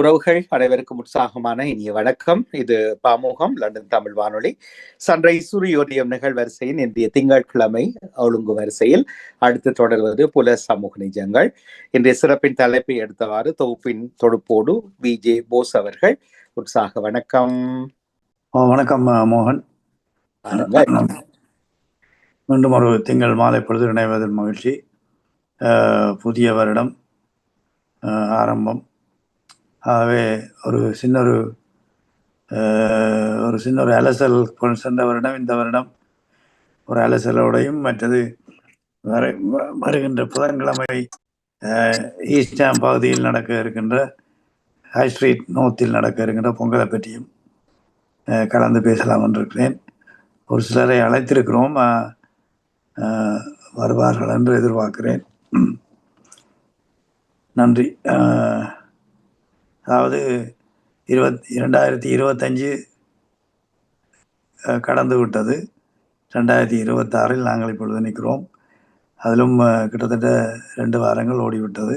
உறவுகள் அனைவருக்கும் உற்சாகமான இனிய வணக்கம். இது பாமூகம் லண்டன் தமிழ் வானொலி சன்ரைஸ் சூரியோதயம் நிகழ்வரிசையின் இன்றைய திங்கட்கிழமை ஒழுங்கு வரிசையில் அடுத்து தொடர்வது புல சமூக நிஜங்கள். இன்றைய சிறப்பின் தலைப்பை எடுத்தவாறு தொகுப்பின் தொடுப்போடு விஜே போஸ் அவர்கள். உற்சாக வணக்கம். வணக்கம் மோகன். மீண்டும் ஒரு திங்கள் மாலை பொழுது இணைவதில் மகிழ்ச்சி. புதிய வருடம் ஆரம்பம். ஆகவே ஒரு சின்ன ஒரு அலசல் சென்ற வருடம் இந்த வருடம் ஒரு அலசலோடையும் மற்றது வருகின்ற புதன்கிழமை ஈஸ்டாம் பகுதியில் நடக்க இருக்கின்ற ஹை ஸ்ட்ரீட் நோத்தில் நடக்க இருக்கின்ற பொங்கலை பற்றியும் கலந்து பேசலாம் என்றிருக்கிறேன். ஒரு சிலரை அழைத்திருக்கிறோம், வருவார்கள் என்று எதிர்பார்க்கிறேன். நன்றி. அதாவது 2025 கடந்து விட்டது. 2026 நாங்கள் இப்பொழுது நிற்கிறோம். அதிலும் கிட்டத்தட்ட 2 வாரங்கள் ஓடிவிட்டது.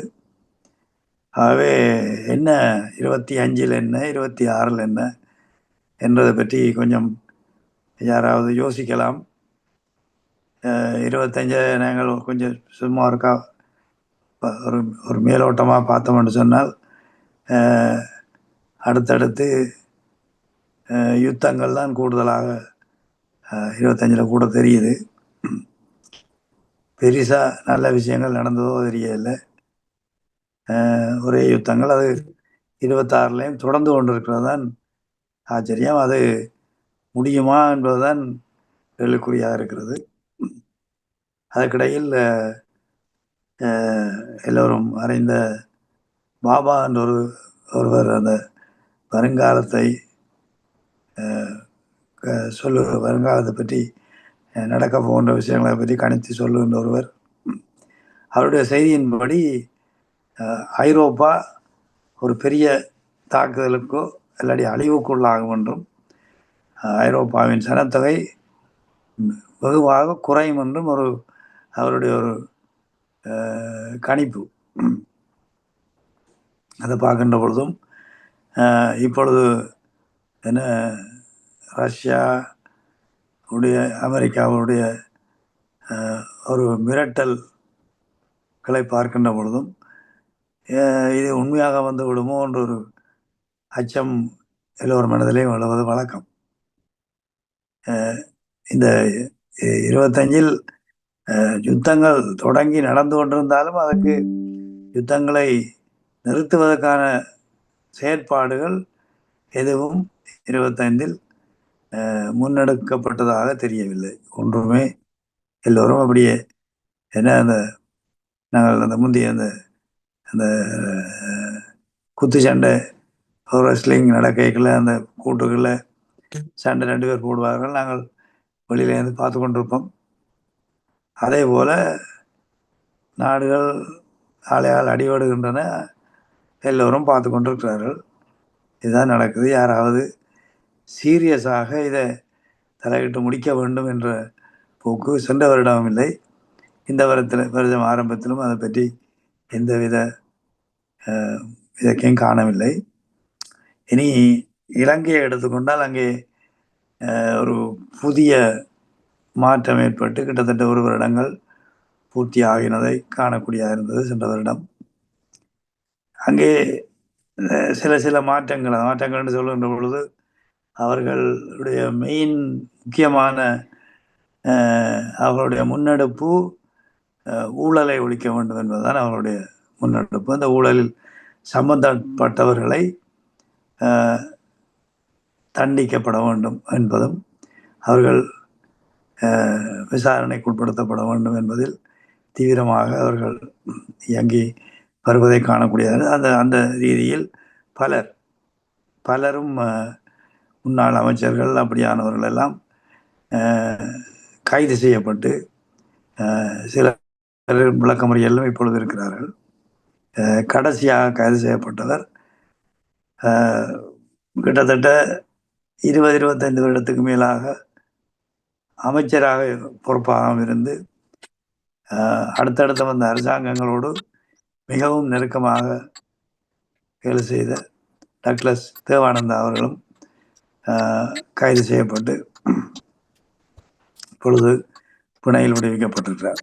ஆகவே என்ன 25 என்ன 26 என்ன என்பதை பற்றி கொஞ்சம் யாராவது யோசிக்கலாம். 25 நாங்கள் கொஞ்சம் சும்மா இருக்கா ஒரு மேலோட்டமாக பார்த்தோம்னு சொன்னால் அடுத்தடுத்து யுத்தங்கள் தான் கூடுதலாக 25 கூட தெரியுது. பெரிசாக நல்ல விஷயங்கள் நடந்ததோ தெரியலை. ஒரே யுத்தங்கள். அது 26 தொடர்ந்து கொண்டிருக்கிறது தான் ஆச்சரியம். அது முடியுமா என்பதுதான் கேள்விக்குறியாக இருக்கிறது. அதற்கிடையில் எல்லோரும் அறிந்த பாபா என்ற ஒருவர் அந்த வருங்காலத்தை வருங்காலத்தை பற்றி நடக்க போகின்ற விஷயங்களை பற்றி கணித்து சொல்லுகின்ற ஒருவர். அவருடைய செய்தியின்படி ஐரோப்பா ஒரு பெரிய தாக்குதலுக்கோ இல்லாட்டி அழிவுக்குள்ளாகும் என்றும் ஐரோப்பாவின் சனத்தொகை வெகுவாக குறையும் என்றும் அவருடைய ஒரு கணிப்பு. அதை பார்க்கின்ற பொழுதும் இப்பொழுது என்ன ரஷ்யா உடைய அமெரிக்காவுடைய ஒரு மிரட்டல்களை பார்க்கின்ற பொழுதும் இது உண்மையாக வந்து விடுமோ என்ற ஒரு அச்சம் எல்லோரும் மனதிலையும் எழுவது வழக்கம். இந்த 25 யுத்தங்கள் தொடங்கி நடந்து கொண்டிருந்தாலும் அதற்கு யுத்தங்களை நிறுத்துவதற்கான செயற்பாடுகள் எதுவும் 25 முன்னெடுக்கப்பட்டதாக தெரியவில்லை. ஒன்றுமே எல்லோரும் அப்படியே என்ன நாங்கள் அந்த முந்தைய அந்த குத்து சண்டை ரெஸ்லிங் நடக்கைக்குள்ள அந்த கூட்டுகளில் சண்டை 2 பேர் போடுவார்கள், நாங்கள் வெளியிலேருந்து பார்த்து கொண்டிருப்போம். அதே போல நாடுகள் ஆளையால் அடிபடுகின்றன, எல்லோரும் பார்த்து கொண்டிருக்கிறார்கள். இதுதான் நடக்குது. யாராவது சீரியஸாக இதை தலையிட்டு முடிக்க வேண்டும் என்ற போக்கு சென்ற வருடமும் இல்லை, இந்த வருடம் ஆரம்பத்திலும் அதை பற்றி எந்தவித இதற்கையும் காணவில்லை. இனி இலங்கையை எடுத்துக்கொண்டால் அங்கே ஒரு புதிய மாற்றம் ஏற்பட்டு கிட்டத்தட்ட 1 வருடங்கள் பூர்த்தி ஆகினதை காணக்கூடியதாக இருந்தது சென்ற வருடம். அங்கே சில மாற்றங்கள்னு சொல்லுகின்ற பொழுது அவர்களுடைய மெயின் முக்கியமான அவர்களுடைய முன்னெடுப்பு ஊழலை ஒழிக்க வேண்டும் என்பதுதான் அவர்களுடைய முன்னெடுப்பு. அந்த ஊழலில் சம்பந்தப்பட்டவர்களை தண்டிக்கப்பட வேண்டும் என்பதும் அவர்கள் விசாரணைக்கு உட்படுத்தப்பட வேண்டும் என்பதில் தீவிரமாக அவர்கள் இயங்கி வருவதை காணக்கூடியது. அந்த ரீதியில் பலரும் முன்னாள் அமைச்சர்கள் அப்படியானவர்கள் எல்லாம் கைது செய்யப்பட்டு சில விளக்கமறியலும் இப்பொழுது இருக்கிறார்கள். கடைசியாக கைது செய்யப்பட்டவர் கிட்டத்தட்ட 20-25 வருடத்துக்கு மேலாக அமைச்சராக பொறுப்பாக இருந்து அடுத்தடுத்த வந்த அரசாங்கங்களோடு மிகவும் நெருக்கமாக வேலை செய்த டக்ளஸ் தேவானந்தா அவர்களும் கைது செய்யப்பட்டு இப்பொழுது பிணையில் விடுவிக்கப்பட்டிருக்கிறார்.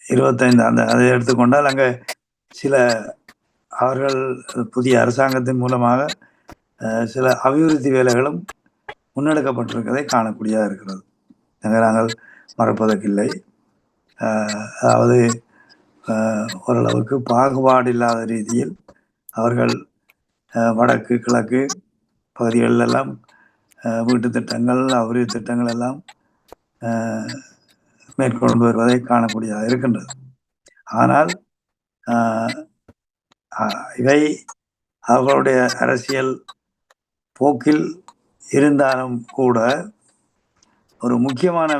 25 அதை எடுத்துக்கொண்டால் அங்கே சில அவர்கள் புதிய அரசாங்கத்தின் மூலமாக சில அபிவிருத்தி வேலைகளும் முன்னெடுக்கப்பட்டிருக்கிறதை காணக்கூடியதாக இருக்கிறது. நாங்கள் மறப்பதற்கில்லை. அதாவது ஓரளவுக்கு பாகுபாடு இல்லாத ரீதியில் அவர்கள் வடக்கு கிழக்கு பகுதிகளெல்லாம் வீட்டு திட்டங்கள் அபிவிருத்தி திட்டங்கள் எல்லாம் மேற்கொண்டு வருவதை காணக்கூடியதாக இருக்கின்றது. ஆனால் இவை அவர்களுடைய அரசியல் போக்கில் இருந்தாலும் கூட ஒரு முக்கியமான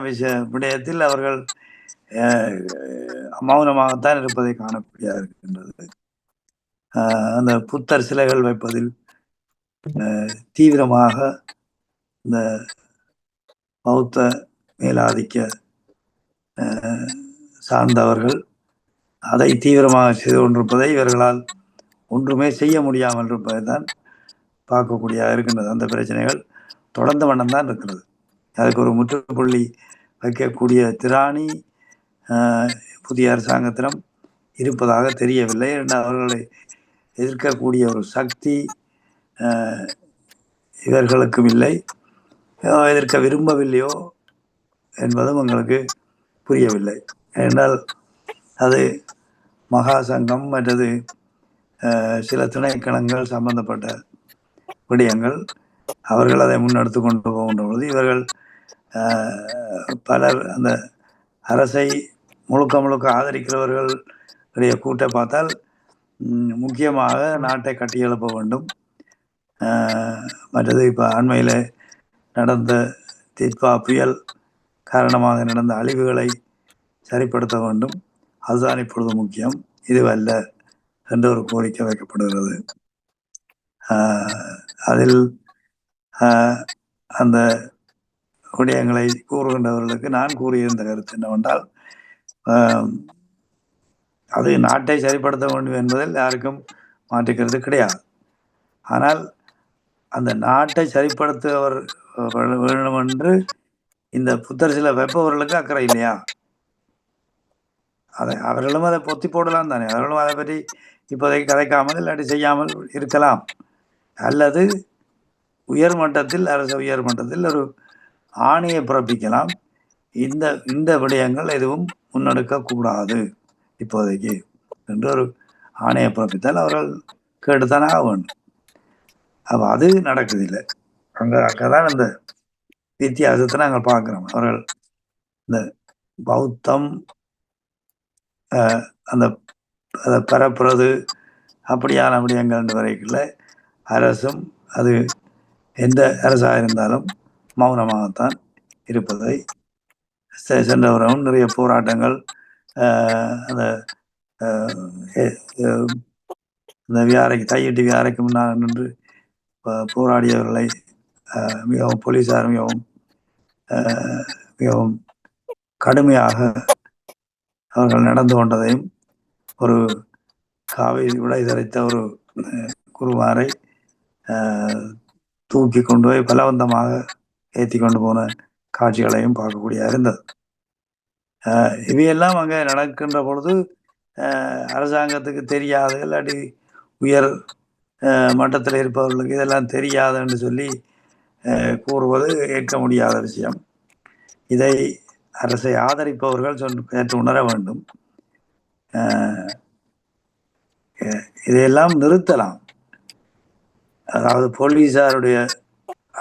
விடயத்தில் அவர்கள் மௌனமாகத்தான் இருப்பதை காணக்கூடியதாக இருக்கின்றது. அந்த புத்தர் சிலைகள் வைப்பதில் தீவிரமாக இந்த பௌத்த மேலாதிக்க சார்ந்தவர்கள் அதை தீவிரமாக செய்து கொண்டிருப்பதை இவர்களால் ஒன்றுமே செய்ய முடியாமல் இருப்பதை தான் பார்க்கக்கூடியதாக இருக்கின்றது. அந்த பிரச்சனைகள் தொடர்ந்த வண்ணம் தான் இருக்கிறது. அதுக்கு ஒரு முற்றுப்புள்ளி வைக்கக்கூடிய திராணி புதிய அரசாங்கத்திடம் இருப்பதாக தெரியவில்லை. அவர்களை எதிர்க்கக்கூடிய ஒரு சக்தி இவர்களுக்கும் இல்லை, எதிர்க்க விரும்பவில்லையோ என்பதும் எங்களுக்கு புரியவில்லை. ஏனென்றால் அது மகா சங்கம் மற்றது சில திணைக்களங்கள் சம்பந்தப்பட்ட விடயங்கள் அவர்கள் அதை முன்னெடுத்து கொண்டு போகின்ற பொழுது இவர்கள் பலர் அந்த அரசை முழுக்க ஆதரிக்கிறவர்களுடைய கூட்டை பார்த்தால் முக்கியமாக நாட்டை கட்டியெழுப்ப வேண்டும். மற்றது இப்போ அண்மையில் நடந்த திட்பா புயல் காரணமாக நடந்த அழிவுகளை சரிப்படுத்த வேண்டும். அதுதான் இப்பொழுது முக்கியம், இதுவல்ல என்ற ஒரு கோரிக்கை வைக்கப்படுகிறது. அதில் அந்த விடயங்களை கூறுகின்றவர்களுக்கு நான் கூறியிருந்த கருத்து என்னவென்றால், அது நாட்டை சரிப்படுத்த வேண்டும் என்பதில் யாருக்கும் மாற்றுக்கிறது கிடையாது. ஆனால் அந்த நாட்டை சரிப்படுத்துவர் வேண்டும் என்று இந்த புத்தர் சில வைப்பவர்களுக்கு அக்கறை இல்லையா? அவர்களும் அதை பொத்தி போடலாம் தானே. அவர்களும் அதை பற்றி இப்போதைக்கு கதைக்காமல் இல்லாட்டி செய்யாமல் இருக்கலாம். அல்லது உயர்மட்டத்தில் அரசு உயர்மட்டத்தில் ஒரு ஆணையை பிறப்பிக்கலாம், இந்த விடயங்கள் எதுவும் முன்னெடுக்கக்கூடாது இப்போதைக்கு என்று ஒரு ஆணையை பிறப்பித்தால் அவர்கள் கேட்டுத்தானே ஆக வேண்டும். அப்போ அது நடக்குதில்லை. அங்கதான் அந்த வித்தியாசத்தை நாங்கள் பார்க்கிறோம். அவர்கள் இந்த பௌத்தம் அந்த அதை பரப்புறது அப்படியான விடயங்கள் வரைக்குள்ள அரசும் அது எந்த அரசாக இருந்தாலும் மௌனமாகத்தான் இருப்பதை சென்ற வரவும் நிறைய போராட்டங்கள் அந்த வியாரைக்கு தையிட்டு வியாரைக்கு முன்னால் நின்று போராடியவர்களை மிகவும் போலீசார் மிகவும் கடுமையாக அவர்கள் நடந்து கொண்டதையும், ஒரு காவிரி உடை தரைத்த ஒரு குருமாரை தூக்கி கொண்டு போய் பலவந்தமாக ஏற்றி கொண்டு போன காட்சிகளையும் பார்க்கக்கூடிய இருந்தது. இவையெல்லாம் அங்கே நடக்கின்ற பொழுது அரசாங்கத்துக்கு தெரியாது, இல்லாட்டி உயர் மட்டத்தில் இருப்பவர்களுக்கு இதெல்லாம் தெரியாது என்று சொல்லி கூறுவது ஏற்க முடியாத விஷயம். இதை அரசை ஆதரிப்பவர்கள் ஏற்று உணர வேண்டும். இதையெல்லாம் நிறுத்தலாம். அதாவது போலீசாருடைய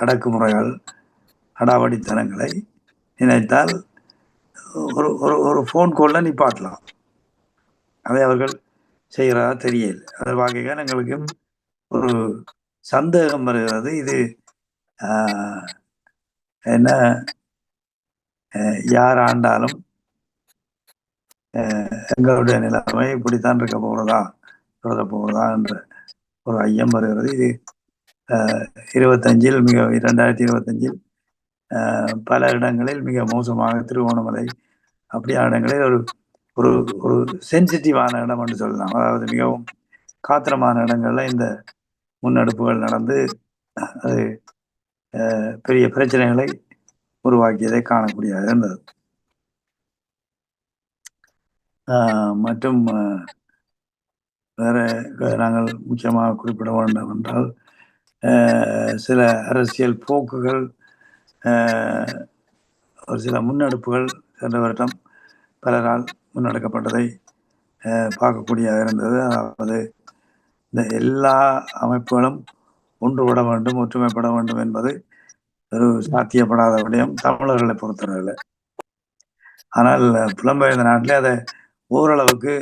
அடக்குமுறைகள் அடாவடித்தனங்களை நினைத்தால் ஒரு ஃபோன் காலில் நிப்பாட்டலாம். அதை அவர்கள் செய்கிறதா தெரியல. அதை பார்க்க எங்களுக்கு ஒரு சந்தேகம் வருகிறது. இது என்ன யார் ஆண்டாலும் எங்களுடைய நிலைமை இப்படித்தான் இருக்க போகிறதா என்ற ஒரு ஐயம் வருகிறது. இது 2025 பல இடங்களில் மிக மோசமாக திருவோணமலை அப்படியான இடங்களில் ஒரு ஒரு சென்சிட்டிவான இடம் என்று சொல்லலாம். அதாவது மிகவும் காத்திரமான இடங்கள்ல இந்த முன்னெடுப்புகள் நடந்து அது பெரிய பிரச்சனைகளை உருவாக்கியதை காணக்கூடியதாக இருந்தது. மற்றும் வேற நாங்கள் முக்கியமாக குறிப்பிட வேண்டும் என்றால் சில அரசியல் போக்குகள், ஒரு சில முன்னெடுப்புகள் சென்ற வருடம் பலரால் முன்னெடுக்கப்பட்டதை பார்க்கக்கூடியதாக இருந்தது. அதாவது இந்த எல்லா அமைப்புகளும் ஒன்றுபட வேண்டும், ஒற்றுமைப்பட வேண்டும் என்பது ஒரு சாத்தியப்படாத விடயம் தமிழர்களை பொறுத்தவரையில். ஆனால் புலம்பெயர்ந்த நாட்டிலே அதை ஓரளவுக்கு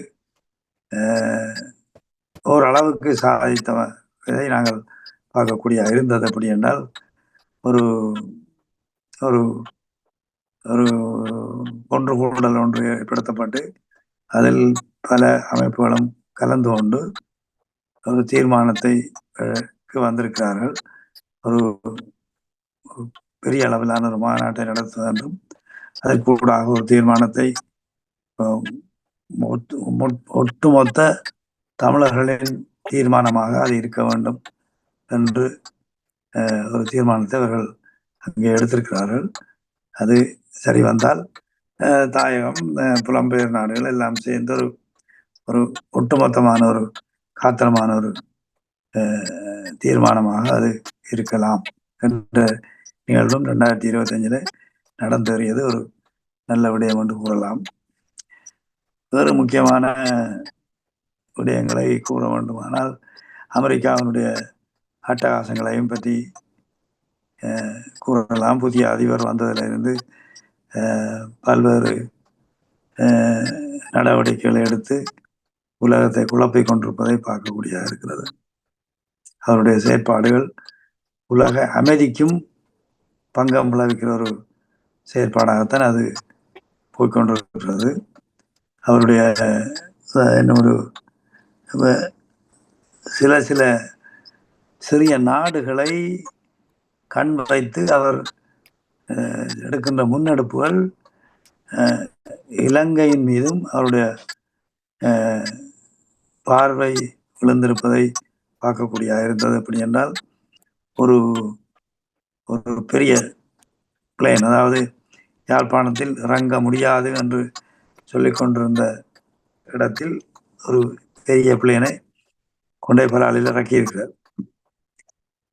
சாதித்ததை நாங்கள் பார்க்கக்கூடிய இருந்தது. எப்படி என்றால் ஒரு ஒரு ஒரு ஒன்று கூடல் ஒன்று ஏற்படுத்தப்பட்டு அதில் பல அமைப்புகளும் கலந்து கொண்டு ஒரு தீர்மானத்தை வந்திருக்கிறார்கள். ஒரு பெரிய அளவிலான ஒரு மாநாட்டை நடத்த வேண்டும், அதற்கூடாக ஒரு தீர்மானத்தை ஒட்டுமொத்த தமிழர்களின் தீர்மானமாக அது இருக்க வேண்டும் என்று ஒரு தீர்மானத்தை அவர்கள் அங்கே எடுத்திருக்கிறார்கள். அது சரி வந்தால் தாயகம், புலம்பெயர் நாடுகள் எல்லாம் சேர்ந்து ஒரு ஒட்டுமொத்தமான ஒரு காத்திரமான ஒரு தீர்மானமாக அது இருக்கலாம் என்ற நிகழ்வும் 2025 நடந்தேறியது ஒரு நல்ல விடயம் என்று கூறலாம். வேறு முக்கியமான விடயங்களை கூற வேண்டுமானால் அமெரிக்காவினுடைய அட்டகாசங்களையும் பற்றி கூறலாம். புதிய அதிபர் வந்ததிலிருந்து பல்வேறு நடவடிக்கைகளை எடுத்து உலகத்தை குழப்பிக் கொண்டிருப்பதை பார்க்கக்கூடியதாக இருக்கிறது. அவருடைய செயற்பாடுகள் உலக அமைதிக்கும் பங்கம் விளைவிக்கிற ஒரு செயற்பாடாகத்தான் அது போய்கொண்டிருக்கிறது. அவருடைய ஒரு சில சிறிய நாடுகளை கண் வைத்து அவர் எடுக்கின்ற முன்னெடுப்புகள் இலங்கையின் மீதும் அவருடைய பார்வை விழுந்திருப்பதை பார்க்கக்கூடியதாக இருந்தது. எப்படி என்றால் ஒரு பெரிய பிளேன், அதாவது யாழ்ப்பாணத்தில் இறங்க முடியாது என்று சொல்லிக் கொண்டிருந்த இடத்தில் ஒரு பெரிய பிளேனை கொண்டை பலாலில் இறக்கியிருக்கிறார்.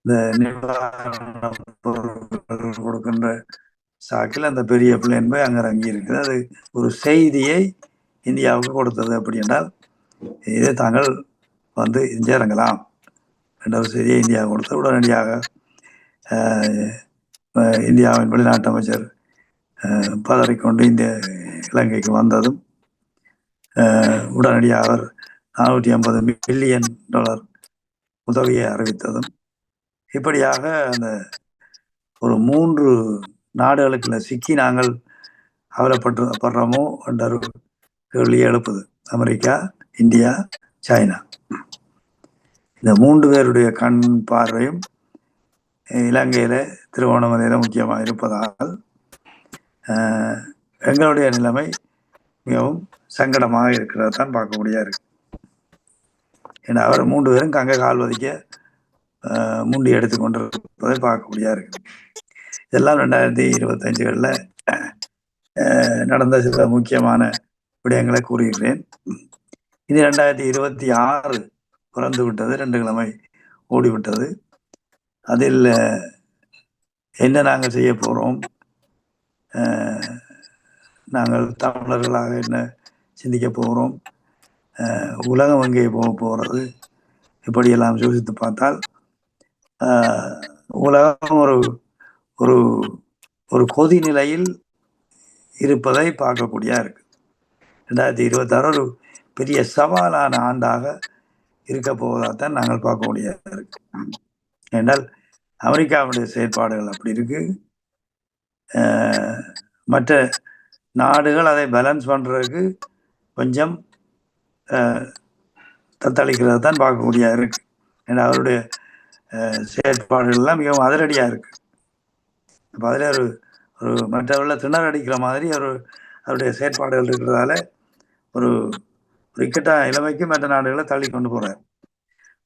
இந்த நிவாரண பொருட்கள் கொடுக்கின்ற சாக்கில் அந்த பெரிய பிளேன் போய் அங்கே இறங்கி இருக்குது. அது ஒரு செய்தியை இந்தியாவுக்கு கொடுத்தது. அப்படி என்றால் இதை தாங்கள் வந்து இங்கே இறங்கலாம் என்ற ஒரு செய்தியை இந்தியா கொடுத்து உடனடியாக இந்தியாவின் வெளிநாட்டு அமைச்சர் பதறிக்கொண்டு இலங்கைக்கு வந்ததும் உடனடியாக அவர் $450 மில்லியன் உதவியை அறிவித்ததும், இப்படியாக அந்த ஒரு 3 நாடுகளுக்குள்ள சிக்கி நாங்கள் கவலைப்படுறோமோ என்ற ஒரு கேள்வியை எழுப்புது. அமெரிக்கா, இந்தியா, சைனா, இந்த 3 பேருடைய கண் பார்வையும் இலங்கையில திருவோணமலையில முக்கியமாக இருப்பதால் எங்களுடைய நிலைமை மிகவும் சங்கடமாக இருக்கிறத தான் பார்க்கக்கூடிய இருக்கு. ஏன்னா அவர் 3 பேரும் கங்கை கால் வதிக்க முண்டி எடுத்துக்கொண்டிருப்பதை பார்க்கக்கூடியதாக இருக்கு. இதெல்லாம் 2025 நடந்த சில முக்கியமான விடயங்களை கூறுகிறேன். இனி 2026 பிறந்து விட்டது, 2 கிழமை ஓடிவிட்டது. அதில் என்ன நாங்கள் செய்ய போகிறோம், நாங்கள் தமிழர்களாக என்ன சிந்திக்க போகிறோம், உலகம் எங்கே போகிறது, இப்படியெல்லாம் யோசித்து பார்த்தால் உலகம் ஒரு ஒரு கொதி நிலையில் இருப்பதை பார்க்கக்கூடிய இருக்கு. 2026 ஒரு பெரிய சவாலான ஆண்டாக இருக்க போவதாகத்தான் நாங்கள் பார்க்கக்கூடிய இருக்கு. என்றால் அமெரிக்காவுடைய செயற்பாடுகள் அப்படி இருக்கு, மற்ற நாடுகள் அதை பேலன்ஸ் பண்றதுக்கு கொஞ்சம் தத்தளிக்கிறது தான் பார்க்கக்கூடிய இருக்கு. ஏன்னா அவருடைய செயற்பாடுகள்லாம் மிகவும் அதிரடியா இருக்கு. அப்போ அதில் ஒரு மற்றவர்கள் திணறடிக்கிற மாதிரி அவருடைய செயற்பாடுகள் இருக்கிறதால ஒரு இக்கட்டான இளமைக்கு மற்ற நாடுகளை தள்ளி கொண்டு போறார்.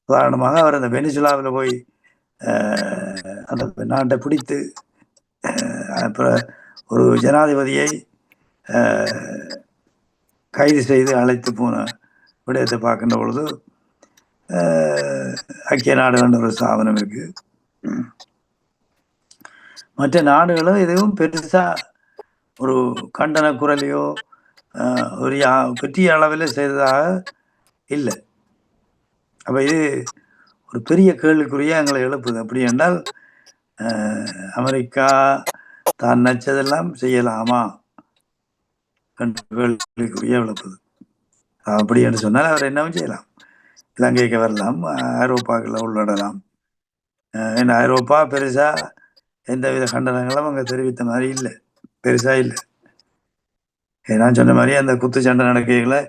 உதாரணமாக அவர் அந்த வெனிசுலாவில் போய் அந்த நாட்டை பிடித்து அப்புறம் ஒரு ஜனாதிபதியை கைது செய்து அழைத்து போன விடயத்தை பார்க்கின்ற பொழுது ஐக்கிய நாடுகள் ஒரு ஸ்தாபனம் இருக்கு. மற்ற நாடுகளும் எதுவும் பெருசா ஒரு கண்டன குரலையோ ஒரு பெரிய அளவில் செய்ததாக இல்லை. அப்ப இது ஒரு பெரிய கேள்விக்குரிய எங்களை எழுப்புது. அப்படி என்றால் அமெரிக்கா தான் நினைச்சதெல்லாம் செய்யலாமா என்ற கேள்விக்குரிய எழுப்புது. அப்படி என்று சொன்னால் அவர் என்னவும் செய்யலாம். இலங்கைக்கு வரலாம், ஐரோப்பாக்களை உள்ளிடலாம். ஏன்னா ஐரோப்பா பெருசா எந்தவித கண்டனங்களும் அங்கே தெரிவித்த மாதிரி இல்லை, பெருசா இல்லை. நான் சொன்ன மாதிரி அந்த குத்து சண்டை நடக்கைகளை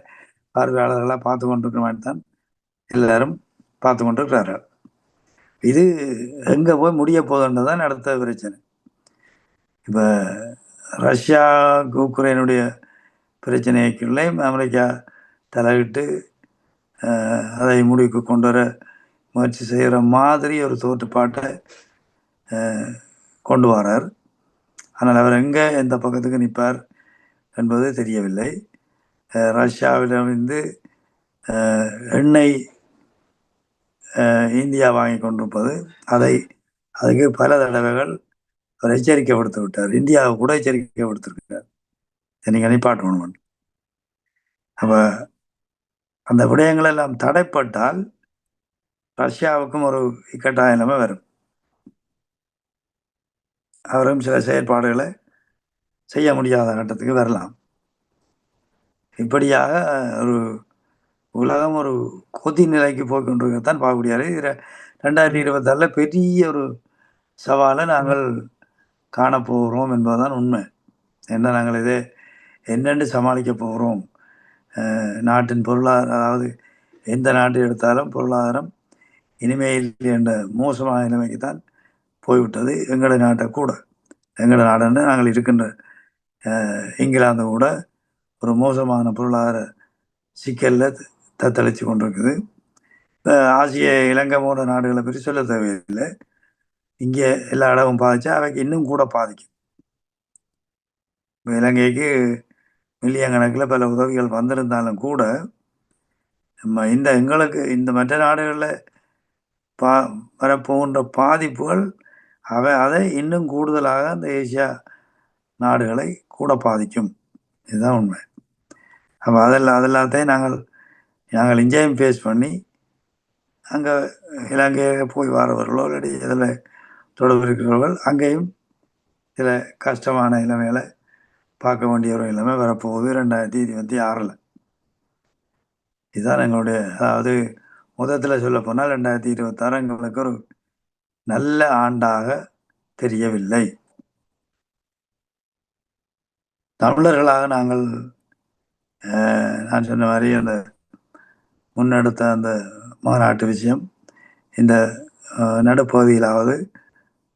பார்வையாளர்களாக பார்த்து கொண்டிருக்கிற மாதிரி தான் எல்லாரும் பார்த்து கொண்டிருக்கிறார்கள். இது எங்க போய் முடிய போதுன்றதான் அடுத்த பிரச்சனை. இப்ப ரஷ்யா உக்ரைனுடைய பிரச்சனைக்குள்ளே அமெரிக்கா தலையிட்டு அதை முடிவுக்கு கொண்டு வர முயற்சி செய்கிற மாதிரி ஒரு தோற்றுப்பாட்டை கொண்டு வரார். ஆனால் அவர் எங்கே எந்த பக்கத்துக்கு நிற்பார் என்பது தெரியவில்லை. ரஷ்யாவிடமிருந்து எண்ணெய் இந்தியா வாங்கி கொண்டிருப்பது, அதுக்கு பல தடவைகள் அவர் எச்சரிக்கை விடுத்து விட்டார். இந்தியாவை கூட எச்சரிக்கை விடுத்திருக்கிறார், நீங்கள் நிப்பாட்டணும். அப்ப அந்த விடயங்கள் எல்லாம் தடைப்பட்டால் ரஷ்யாவுக்கும் ஒரு இக்கட்டாய நிலைமை வரும். அவரும் சில செயற்பாடுகளை செய்ய முடியாத கட்டத்துக்கு வரலாம். இப்படியாக ஒரு உலகம் ஒரு கொதி நிலைக்கு போய்கொண்டிருக்கத்தான் பார்க்கக்கூடியாரு. 2026 பெரிய ஒரு சவாலை நாங்கள் காணப்போகிறோம் என்பதுதான் உண்மை. என்ன நாங்கள் இதை என்னென்று சமாளிக்க போகிறோம்? நாட்டின் பொருளாதாரம், அதாவது எந்த நாட்டை எடுத்தாலும் பொருளாதாரம் இனிமேல் என்ற மோசமான நிலைமைக்கு தான் போய்விட்டது. எங்களோட நாட்டை கூட, எங்களோட நாடுன்னு நாங்கள் இருக்கின்ற இங்கிலாந்து கூட ஒரு மோசமான பொருளாதார சிக்கலில் தத்தளித்து கொண்டிருக்குது. ஆசிய இலங்கை போன்ற நாடுகளை பற்றி சொல்ல தேவையில்லை. இங்கே எல்லா இடமும் பாதிச்சா அவைக்கு இன்னும் கூட பாதிக்கும். இலங்கைக்கு மில்லியன் கணக்கில் பல உதவிகள் வந்திருந்தாலும் கூட நம்ம எங்களுக்கு இந்த மற்ற நாடுகளில் வரப்போகின்ற பாதிப்புகள் அதை இன்னும் கூடுதலாக அந்த ஏசியா நாடுகளை கூட பாதிக்கும். இதுதான் உண்மை. அப்போ அதெல்லாத்தையும் நாங்கள் இங்கேயும் ஃபேஸ் பண்ணி அங்கே இலங்கையை போய் வரவர்களோ இல்லாட்டி இதில் தொடர்பு இருக்கிறவர்கள் அங்கேயும் சில கஷ்டமான நிலைமைகளை பார்க்க வேண்டிய ஒரு நிலைமை வரப்போகுது 2026. இதுதான் எங்களுடைய, அதாவது மொத்தத்தில் சொல்ல போனால் 2026 எங்களுக்கு ஒரு நல்ல ஆண்டாக தெரியவில்லை. தமிழர்களாக நாங்கள் நான் சொன்ன மாதிரி அந்த முன்னெடுத்த அந்த மாநாட்டு விஷயம் இந்த நடுப்பகுதியிலாவது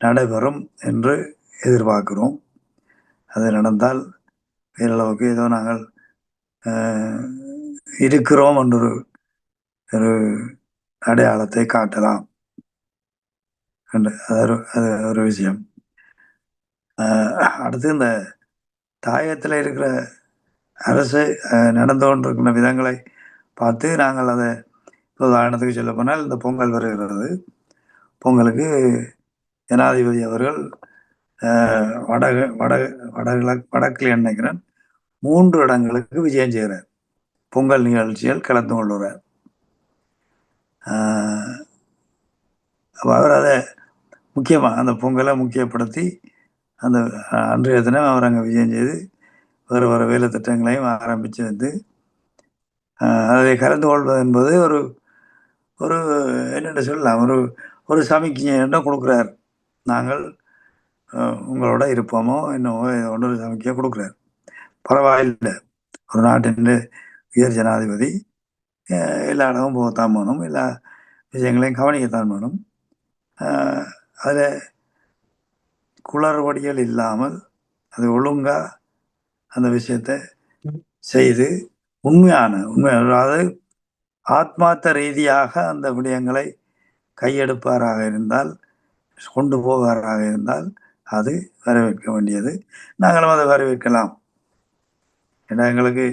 நடைபெறும் என்று எதிர்பார்க்கிறோம். அது நடந்தால் பேரளவுக்கு ஏதோ நாங்கள் இருக்கிறோம் என்ற ஒரு அடையாளத்தை காட்டலாம். அது ஒரு விஷயம். அடுத்து இந்த தாயத்தில் இருக்கிற அரசு நடந்து கொண்டிருக்கிற விதங்களை பார்த்து நாங்கள் அதை உதாரணத்துக்கு சொல்ல போனால் இந்த பொங்கல் வருகிறது. பொங்கலுக்கு ஜனாதிபதி அவர்கள் வடக்கில் நினைக்கிறேன் 3 இடங்களுக்கு விஜயம் செய்கிறார். பொங்கல் நிகழ்ச்சிகள் கலந்து கொள்கிறார். அவர் அதை முக்கியமாக அந்த பொங்கலை முக்கியப்படுத்தி அந்த அன்றைய தினம் அவர் அங்கே விஜயம் செய்து வேறு வேலை திட்டங்களையும் ஆரம்பித்து வந்து அதை கலந்து கொள்வது என்பது ஒரு என்னென்னு சொல்லலாம், ஒரு சமிக்கையை கொடுக்குறார். நாங்கள் உங்களோட இருப்போமோ என்னவோ ஒன்று சமிக்கையை கொடுக்குறார். பரவாயில்லை, ஒரு நாட்டின் உயர் ஜனாதிபதி எல்லா இடமும் போகத்தான் வேணும், எல்லா விஷயங்களையும் கவனிக்கத்தான் வேணும். அதில் குளறுபடிகள் இல்லாமல் அது ஒழுங்காக அந்த விஷயத்தை செய்து உண்மை, அதாவது ஆத்மார்த்த ரீதியாக அந்த விடயங்களை கையெடுப்பாராக இருந்தால், கொண்டு போவாராக இருந்தால் அது வரவேற்க வேண்டியது. நாங்களும் அதை வரவேற்கலாம். ஏன்னா எங்களுக்கு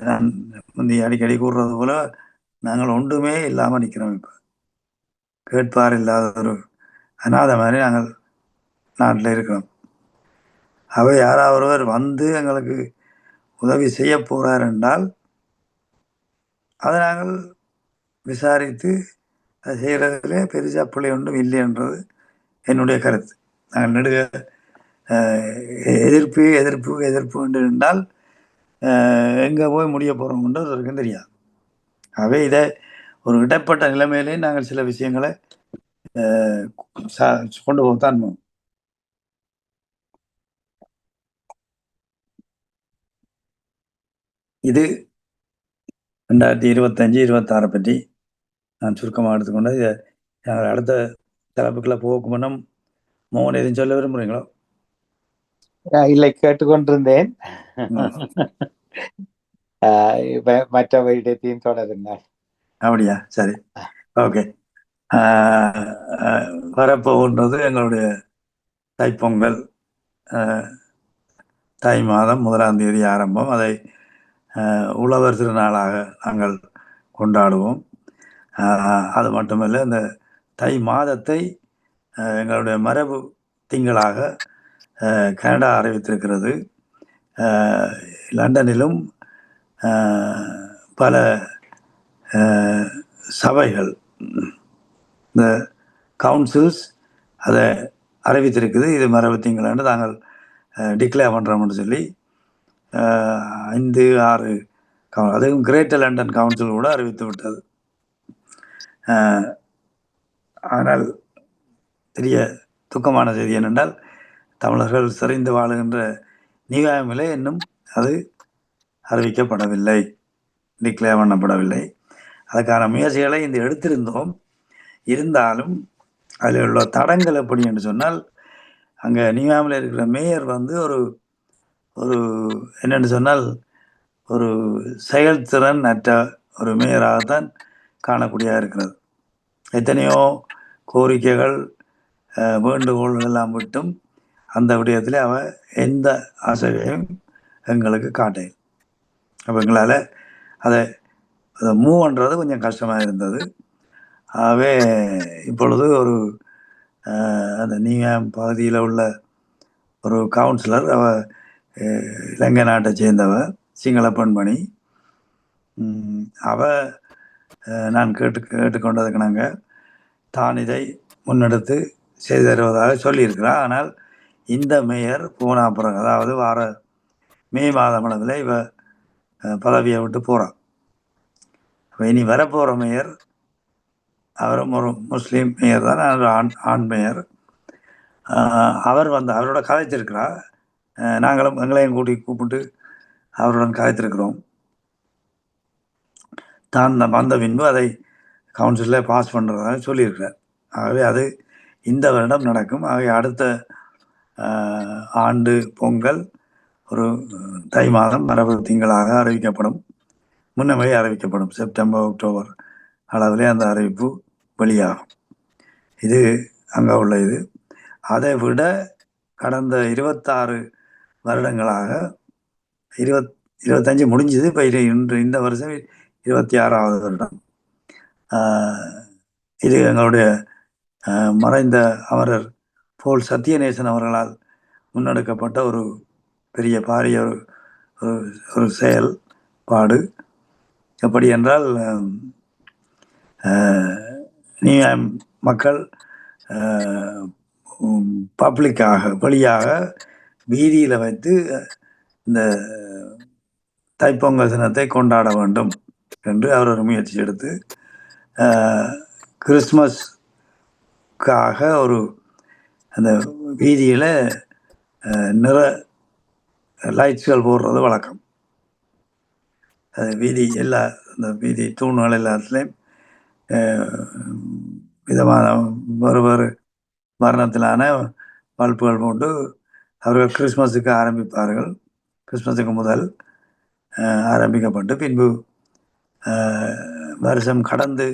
நான் முந்தி அடிக்கடி கூறுறது போல நாங்கள் ஒன்றுமே இல்லாமல் நிற்கிறோம். இப்போ கேட்பார் இல்லாத ஒரு அநாத மாதிரி நாங்கள் நாட்டில் இருக்கிறோம். அவை யாராவது ஒருவர் வந்து எங்களுக்கு உதவி செய்ய போகிறார் என்றால் அதை நாங்கள் விசாரித்து அதை செய்கிறதுல பெருசாக பிள்ளை ஒன்றும் இல்லை என்றது என்னுடைய கருத்து. நாங்கள் நெடுக எதிர்ப்பு எதிர்ப்பு எதிர்ப்பு என்று இருந்தால் எங்கே போய் முடிய போகிறோம்ன்றது அவருக்கும் தெரியாது. ஆகவே இதை ஒரு இடைப்பட்ட நிலைமையிலே நாங்கள் சில விஷயங்களை கொண்டு போகத்தான். இது 2025-26 பற்றி நான் சுருக்கமாக எடுத்துக்கொண்டு இதை நாங்கள் அடுத்த தலைப்புக்குள்ள போக முன்னம் மோகன் எதுவும் சொல்ல விரும்புறீங்களோ? இல்லை, கேட்டுக்கொண்டிருந்தேன். மற்ற விடயத்தையும் தொடருங்க. அப்படியா? சரி, ஓகே. வரப்போகின்றது எங்களுடைய தைப்பொங்கல். தை மாதம் 1ஆம் தேதி ஆரம்பம். அதை உழவர் திருநாளாக நாங்கள் கொண்டாடுவோம். அது மட்டுமல்ல, இந்த தை மாதத்தை எங்களுடைய மரபு திங்களாக கனடா அறிவித்திருக்கிறது. லண்டனிலும் பல சபைகள், இந்த கவுன்சில்ஸ் அதை அறிவித்திருக்குது. இது மரபு திங்கள்னு நாங்கள் டிக்ளேர் பண்ணுறோம்னு சொல்லி 5-6 அதுவும் கிரேட்டர் லண்டன் கவுன்சில் கூட அறிவித்து விட்டது. ஆனால் பெரிய துக்கமான செய்தி என்னென்றால், தமிழர்கள் சிறைந்து வாழுகின்ற நியாயமில்லை இன்னும் அது அறிவிக்கப்படவில்லை, டிக்ளேர் பண்ணப்படவில்லை. அதுக்கான முயற்சிகளை இந்த எடுத்திருந்தோம். இருந்தாலும் அதில் உள்ள தடங்கள் எப்படி என்று சொன்னால், அங்கே நியாயமில் இருக்கிற மேயர் வந்து ஒரு என்னென்னு சொன்னால் ஒரு செயல்திறன் அற்ற ஒரு மேயராகத்தான் காணக்கூடியதாக இருக்கிறது. எத்தனையோ கோரிக்கைகள் வேண்டுகோள்கள் எல்லாம் விட்டும் அந்த விடயத்தில் அவன் எந்த ஆசையையும் எங்களுக்கு காட்டேன். அப்போ எங்களால் அதை மூவ் பண்ணுறது கொஞ்சம் கஷ்டமாக இருந்தது. ஆகவே இப்பொழுது ஒரு அந்த நீங்காம் பகுதியில் உள்ள ஒரு கவுன்சிலர், அவ இலங்கை நாட்டை சேர்ந்தவ, சிங்கள பெண்மணி. அவ நான் கேட்டுக்கொண்டதுக்கு நாங்கள் தான் இதை முன்னெடுத்து செய்து தருவதாக சொல்லியிருக்கிறார். ஆனால் இந்த மேயர் போன பிறகு, அதாவது வார மே மாதம் அளவில் இவ பதவியை விட்டு போகிறான். இப்போ இனி வரப்போகிற மேயர் அவரும் ஒரு முஸ்லீம் மேயர் தான், ஆண் மேயர். அவர் வந்து அவரோட கதைத்திருக்கிறார். நாங்களும் எங்களையும் கூப்பிட்டு அவருடன் கதைத்திருக்கிறோம். தான் வந்த பின்பு அதை கவுன்சிலில் பாஸ் பண்ணுறதாக சொல்லியிருக்கிறார். ஆகவே அது இந்த வருடம் நடக்கும். ஆகவே அடுத்த ஆண்டு பொங்கல் ஒரு தை மாதம் மரபு திங்களாக அறிவிக்கப்படும். முன்னமே அறிவிக்கப்படும். செப்டம்பர் அக்டோபர் அளவிலே அந்த அறிவிப்பு வெளியாகும். இது அங்கே உள்ள இது. அதை விட கடந்த 26 வருடங்களாக 25 முடிஞ்சது. இப்போ இந்த வருஷம் 26வது வருடம். இது எங்களுடைய மறைந்த அமரர் போல் சத்யநேசன் அவர்களால் முன்னெடுக்கப்பட்ட ஒரு பெரிய பாரிய ஒரு செயல்பாடு. எப்படி என்றால், மக்கள் பப்ளிக்காக வெளியாக வீதியில் வைத்து இந்த தைப்பொங்கல் தினத்தை கொண்டாட வேண்டும் என்று அவர் ஒரு முயற்சி எடுத்து கிறிஸ்மஸ்க்காக ஒரு அந்த வீதியில் நிற லைட்ஸ்கள் போடுறது வழக்கம். வீதி அந்த வீதி தூண்கள் எல்லாத்துலேயும் விதமான வேறு வர்ணத்திலான பல்புகள் போட்டு அவர்கள் கிறிஸ்மஸுக்கு ஆரம்பிப்பார்கள். கிறிஸ்மஸுக்கு முதல் ஆரம்பிக்கப்பட்டு பின்பு வருஷம் கடந்து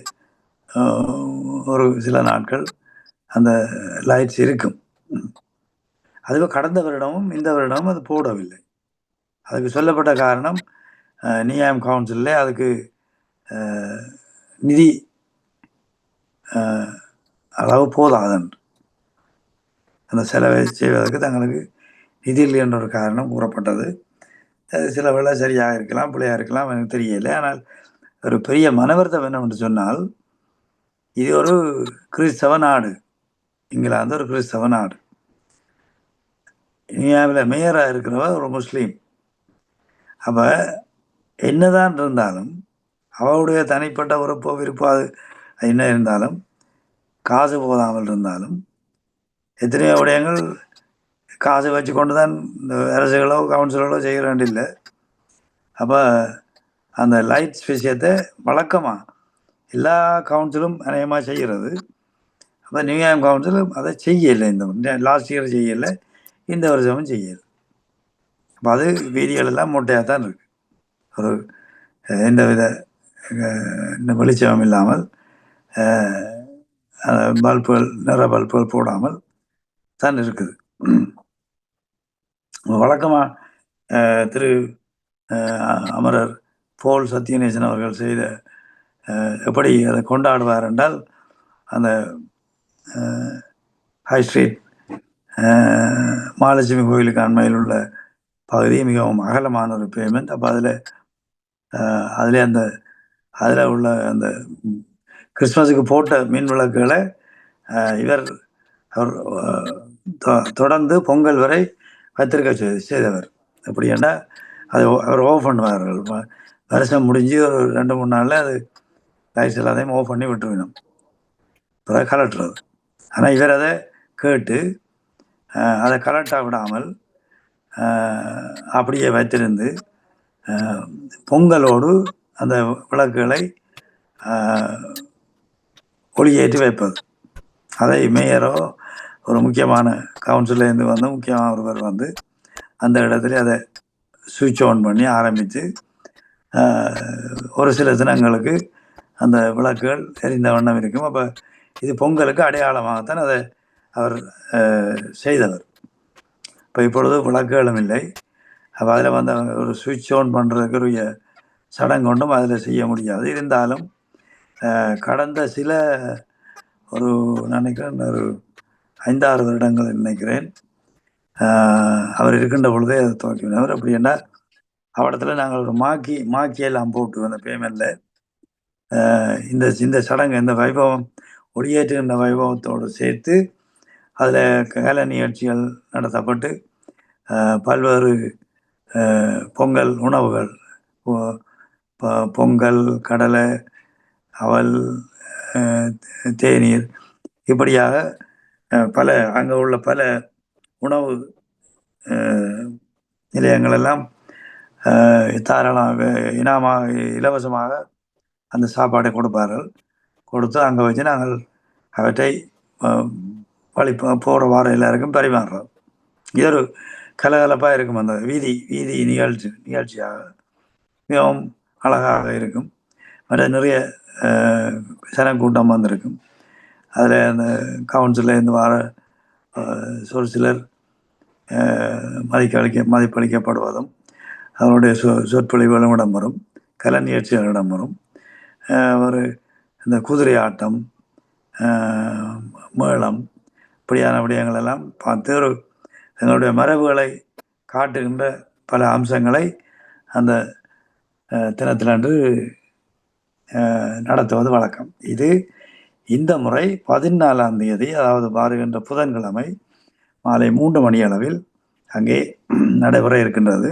ஒரு சில நாட்கள் அந்த லைட்ஸ் இருக்கும். அதுவே கடந்த வருடமும் இந்த வருடமும் அது போடவில்லை. அதுக்கு சொல்லப்பட்ட காரணம் நியாயம் கவுன்சிலில் அதுக்கு நிதி அளவு போதாதென்று, அந்த செலவை செய்வதற்கு தங்களுக்கு நிதி இல்லை என்ற ஒரு காரணம் கூறப்பட்டது. சில வேளை சரியாக இருக்கலாம், பிள்ளையாக இருக்கலாம், எனக்கு தெரியலை. ஆனால் ஒரு பெரிய மனவருத்தம் என்னவென்று சொன்னால், இது ஒரு கிறிஸ்தவ நாடு, இங்கிலாந்து ஒரு கிறிஸ்தவ நாடு. இந்தியாவில் மேயராக இருக்கிறவர் ஒரு முஸ்லீம். அப்போ என்னதான் இருந்தாலும் அவருடைய தனிப்பட்ட உறுப்போ விருப்போ அது என்ன இருந்தாலும், காசு போதாமல் இருந்தாலும் எத்தனையோ விடயங்கள் காசு வச்சு கொண்டு தான் இந்த அரசுகளோ கவுன்சிலோ செய்ய வேண்டியில்லை. அப்போ அந்த லைட்ஸ் விஷயத்தை வழக்கமாக எல்லா கவுன்சிலும் அநேகமாக செய்கிறது. அப்போ நியூயார்க் கவுன்சிலும் அதை செய்யலை. இந்த லாஸ்ட் இயர் செய்யலை, இந்த வருஷமும் செய்யலை. அப்போ அது வீதிகள் எல்லாம் மூட்டையாக தான் இருக்குது. ஒரு எந்தவித வெளிச்சம் இல்லாமல் பல்புகள், நிற பல்புகள் போடாமல் தான் இருக்குது. வழக்கமாக திரு அமரர் போல் சத்யநேசன் அவர்கள் செய்த எப்படி அதை கொண்டாடுவார் என்றால், அந்த ஹை ஸ்ட்ரீட் மகாலட்சுமி கோயிலுக்கு அண்மையில் உள்ள பகுதி மிகவும் அகலமான ஒரு பேமெண்ட். அப்போ அதில் அதில் உள்ள அந்த கிறிஸ்மஸுக்கு போட்ட மின் விளக்குகளை அவர் தொடர்ந்து பொங்கல் வரை வைத்திருக்க செய்தவர். எப்படி ஏன்னா அது அவர் ஓஃப் பண்ணுவார்கள். வருஷம் முடிஞ்சு ஒரு 2-3 நாளில் அது லைட்ஸ் எல்லாத்தையும் ஓஃப் பண்ணி விட்டுருவிடும், பிறகு கலட்டுறது. ஆனால் இவர் அதை கேட்டு அதை கலட்டாக விடாமல் அப்படியே வைத்திருந்து பொங்கலோடு அந்த விளக்குகளை ஒளியேற்றி வைப்பது. அதை மேயரோ ஒரு முக்கியமான கவுன்சிலேருந்து வந்து முக்கியமான ஒருவர் வந்து அந்த இடத்துல அதை சுவிட்ச் ஆன் பண்ணி ஆரம்பித்து ஒரு சில தினங்களுக்கு அந்த விளக்குகள் எரிந்த வண்ணம் இருக்கும். அப்போ இது பொங்கலுக்கு அடையாளமாகத்தான் அதை அவர் செய்தவர். இப்போ இப்பொழுது விளக்குகளும் இல்லை. அப்போ அதில் வந்து ஒரு சுவிட்ச் ஆன் பண்ணுறதுக்குரிய சடங்கு ஒன்றும் அதில் செய்ய முடியாது. இருந்தாலும் கடந்த சில ஒரு நினைக்கிறேன் ஒரு 5-6 வருடங்கள் நினைக்கிறேன் அவர் இருக்கின்ற பொழுதே அதை துவக்கினவர். அப்படி என்ன அவடத்துல நாங்கள் ஒரு மாக்கியெல்லாம் போட்டு அந்த பேமெண்ட்டில் இந்த சடங்கு, இந்த வைபவம், ஒளியேற்றுகின்ற வைபவத்தோடு சேர்த்து அதில் கலை நிகழ்ச்சிகள் நடத்தப்பட்டு பல்வேறு பொங்கல் உணவுகள், பொங்கல், கடலை, அவல், தேநீர், இப்படியாக பல அங்கே உள்ள பல உணவு நிலையங்களெல்லாம் தாராளமாக இலவசமாக அந்த சாப்பாடை கொடுப்பார்கள். கொடுத்து அங்கே வச்சு நாங்கள் அவற்றை போகிற வாரம் எல்லாருக்கும் பரிமாறுறோம். இது ஒரு கலகலப்பாக இருக்கும். அந்த வீதி நிகழ்ச்சியாக மிகவும் அழகாக இருக்கும். மற்ற நிறைய சனக்கூட்டம் வந்திருக்கும். அதில் அந்த கவுன்சிலேருந்து வர ஒரு சிலர் மதிப்பளிக்கப்படுவதும் அவருடைய சொற்பொழிவுகளும் இடம்பெறும், கலை நிகழ்ச்சிகள் இடம்பெறும். ஒரு இந்த குதிரை ஆட்டம், மேளம், இப்படியான விடயங்கள் எல்லாம் பார்த்து ஒரு எங்களுடைய மரபுகளை காட்டுகின்ற பல அம்சங்களை அந்த தினத்திலன்று நடத்துவது வழக்கம். இது இந்த முறை 14ஆம் தேதி, அதாவது வருகின்ற புதன்கிழமை மாலை 3 மணி அளவில் அங்கே நடைபெற இருக்கின்றது.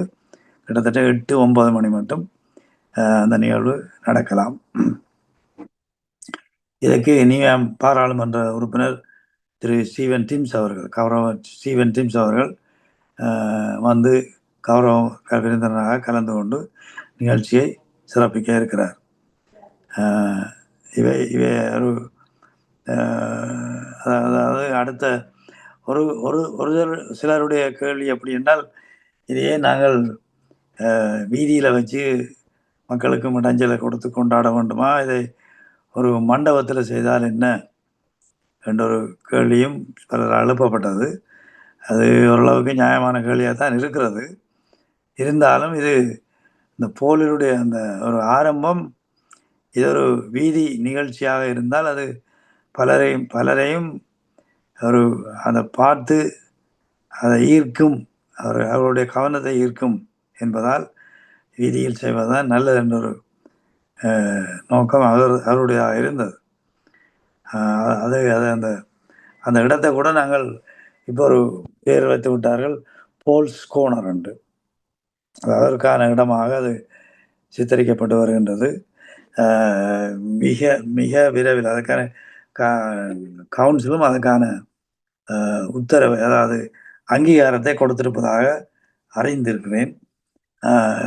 கிட்டத்தட்ட 8-9 மணி மட்டும் அந்த நிகழ்வு நடக்கலாம். இதற்கு பாராளுமன்ற உறுப்பினர் திரு ஸ்டீவன் டிம்ஸ் அவர்கள், கௌரவ ஸ்டீவன் டிம்ஸ் அவர்கள் வந்து கௌரவ விருந்தினராக கலந்து கொண்டு நிகழ்ச்சியை சிறப்பிக்க இருக்கிறார். இவை ஒரு அதாவது அடுத்த ஒரு சிலருடைய கேள்வி எப்படி என்றால், இதையே நாங்கள் வீதியில் வச்சு மக்களுக்கும் இடைஞ்சலை கொடுத்து கொண்டாட வேண்டுமா, இதை ஒரு மண்டபத்தில் செய்தால் என்ன என்ற ஒரு கேள்வியும் பலர் எழுப்பப்பட்டது. அது ஓரளவுக்கு நியாயமான கேள்வியாக தான் இருக்கிறது. இருந்தாலும் இது இந்த போலினுடைய அந்த ஒரு ஆரம்பம், இது ஒரு வீதி நிகழ்ச்சியாக இருந்தால் அது பலரையும் ஒரு அதை பார்த்து அதை ஈர்க்கும், அவருடைய கவனத்தை ஈர்க்கும் என்பதால் வீதியில் செய்வதுதான் நல்லது என்ற ஒரு நோக்கம் அவருடைய இருந்தது. அது அது அந்த அந்த இடத்தை கூட நாங்கள் இப்போ ஒரு பேர் வைத்து விட்டார்கள், போல்ஸ் கோனர் என்று. அதற்கான இடமாக அது சித்தரிக்கப்பட்டு வருகின்றது. மிக மிக விரைவில் அதற்கான கவுன்சிலும் அதுக்கான உத்தரவு, அதாவது அங்கீகாரத்தை கொடுத்திருப்பதாக அறிந்திருக்கிறேன்.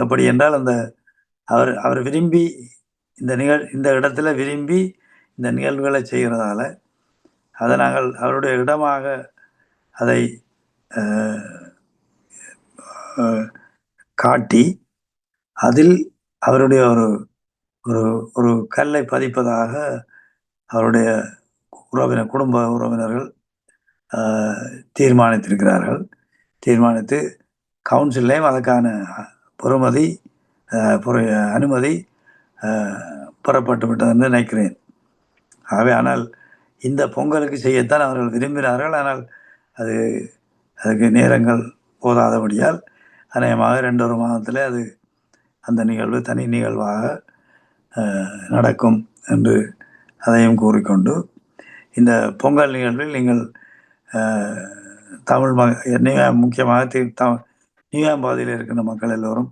எப்படி என்றால் அந்த அவர் விரும்பி இந்த இடத்துல விரும்பி இந்த நிகழ்வுகளை செய்கிறதால அதை நாங்கள் அவருடைய இடமாக அதை காட்டி அதில் அவருடைய ஒரு ஒரு ஒரு கல்லை பதிப்பதாக அவருடைய குடும்ப உறவினர்கள் தீர்மானித்து கவுன்சிலையும் அதற்கான அனுமதி பெறப்பட்டு விட்டது நினைக்கிறேன். ஆகவே ஆனால் இந்த பொங்கலுக்கு செய்யத்தான் அவர்கள் விரும்பினார்கள். ஆனால் அதுக்கு நேரங்கள் போதாதபடியால் அநேகமாக 2-1 மாதத்தில் அது அந்த நிகழ்வு தனி நிகழ்வாக நடக்கும் என்று அதையும் கூறிக்கொண்டு, இந்த பொங்கல் நிகழ்வில் நீங்கள் தமிழ் முக்கியமாக நியூயாம் பகுதியில் இருக்கின்ற மக்கள் எல்லோரும்